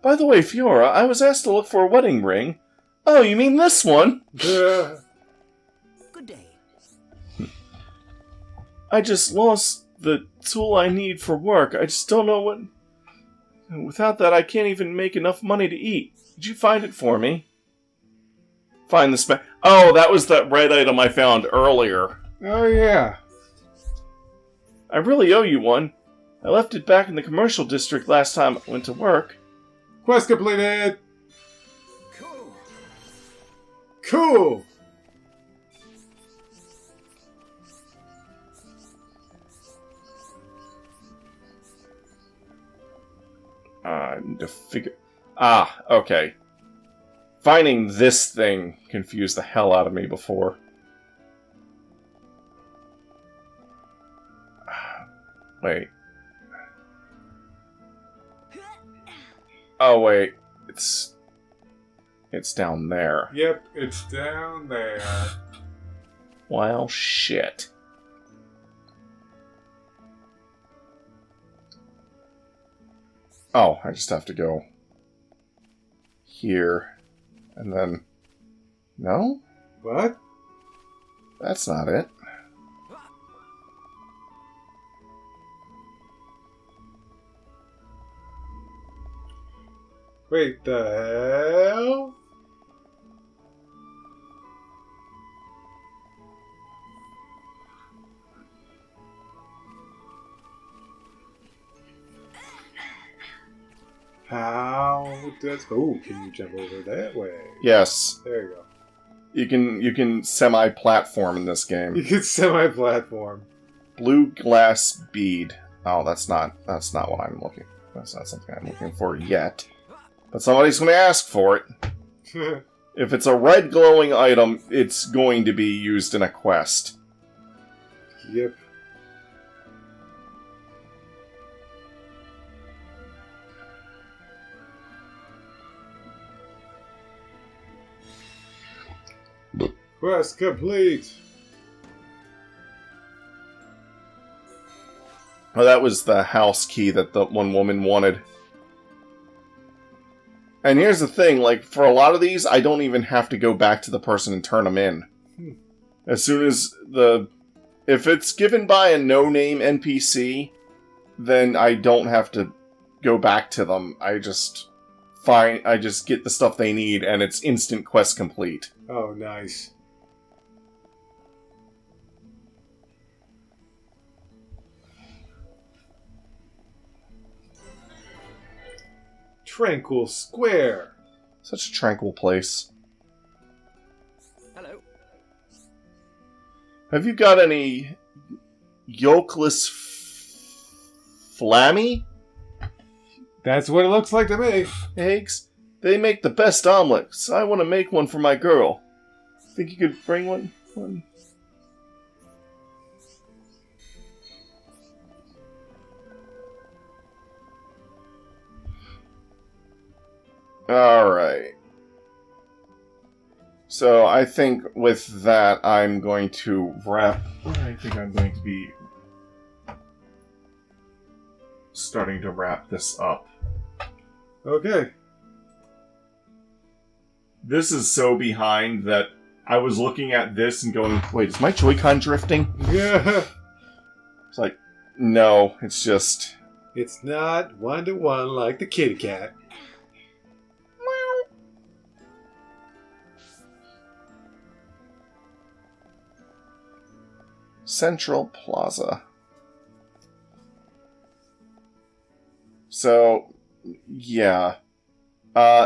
By the way, Fiora, I was asked to look for a wedding ring. Oh, you mean this one? Good day. I just lost the tool I need for work. I just don't know what... Without that, I can't even make enough money to eat. Did you find it for me? Find the Oh, that was that red item I found earlier. Oh, yeah. I really owe you one. I left it back in the commercial district last time I went to work. Quest completed! Cool! I need to figure... Ah, okay. Finding this thing confused the hell out of me before. Wait. Oh, wait. It's down there. Yep, it's down there. Well, shit. Oh, I just have to go here. And then... No? What? That's not it. Wait, the hell? How does... Oh, can you jump over that way? Yes. There you go. You can semi-platform in this game. You can semi-platform. Blue glass bead. Oh, that's not what I'm looking. That's not something I'm looking for yet. But somebody's going to ask for it. If it's a red glowing item, it's going to be used in a quest. Yep. Quest complete! Oh, that was the house key that the one woman wanted. And here's the thing, like, for a lot of these, I don't even have to go back to the person and turn them in. As soon as if it's given by a no-name NPC, then I don't have to go back to them. I just get the stuff they need, and it's instant quest complete. Oh, nice. Tranquil Square. Such a tranquil place. Hello. Have you got any yolkless flammy That's what it looks like to me. eggs? They make the best omelets. I want to make one for my girl. Think you could bring one? Alright. So I think with that, I'm going to wrap... I think I'm going to be starting to wrap this up. Okay. This is so behind that I was looking at this and going, wait, is my Joy-Con drifting? Yeah. It's like, no, it's just... It's not one-to-one like the kitty cat. Central Plaza. So, yeah.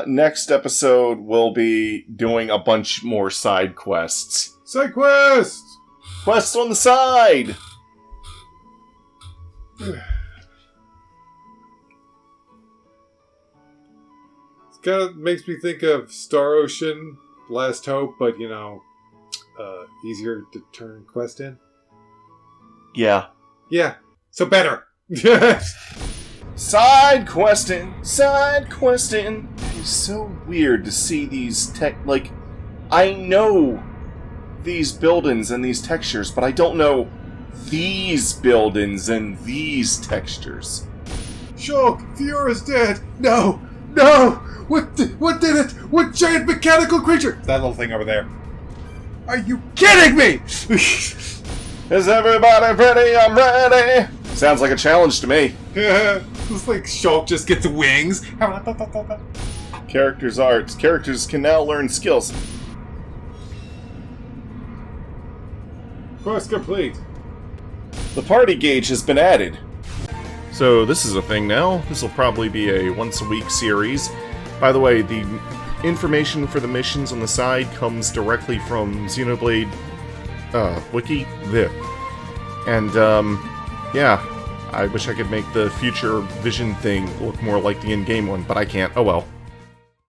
Next episode, we'll be doing a bunch more side quests. Side quest! Quests on the side! It kind of makes me think of Star Ocean, Last Hope, but, you know, easier to turn quest in. Yeah. Yeah, so better. Side questing! It's so weird to see these like, I know these buildings and these textures, but I don't know these buildings and these textures. Shulk, Fiora's dead! No! No! What did it? What giant mechanical creature? That little thing over there. Are you kidding me? Is everybody ready? I'm ready! Sounds like a challenge to me. It's like Shulk just gets wings. Characters arts. Characters can now learn skills. Quest complete. The party gauge has been added. So this is a thing now. This will probably be a once-a-week series. By the way, the information for the missions on the side comes directly from Xenoblade wiki. And, yeah. I wish I could make the future vision thing look more like the in-game one, but I can't. Oh well.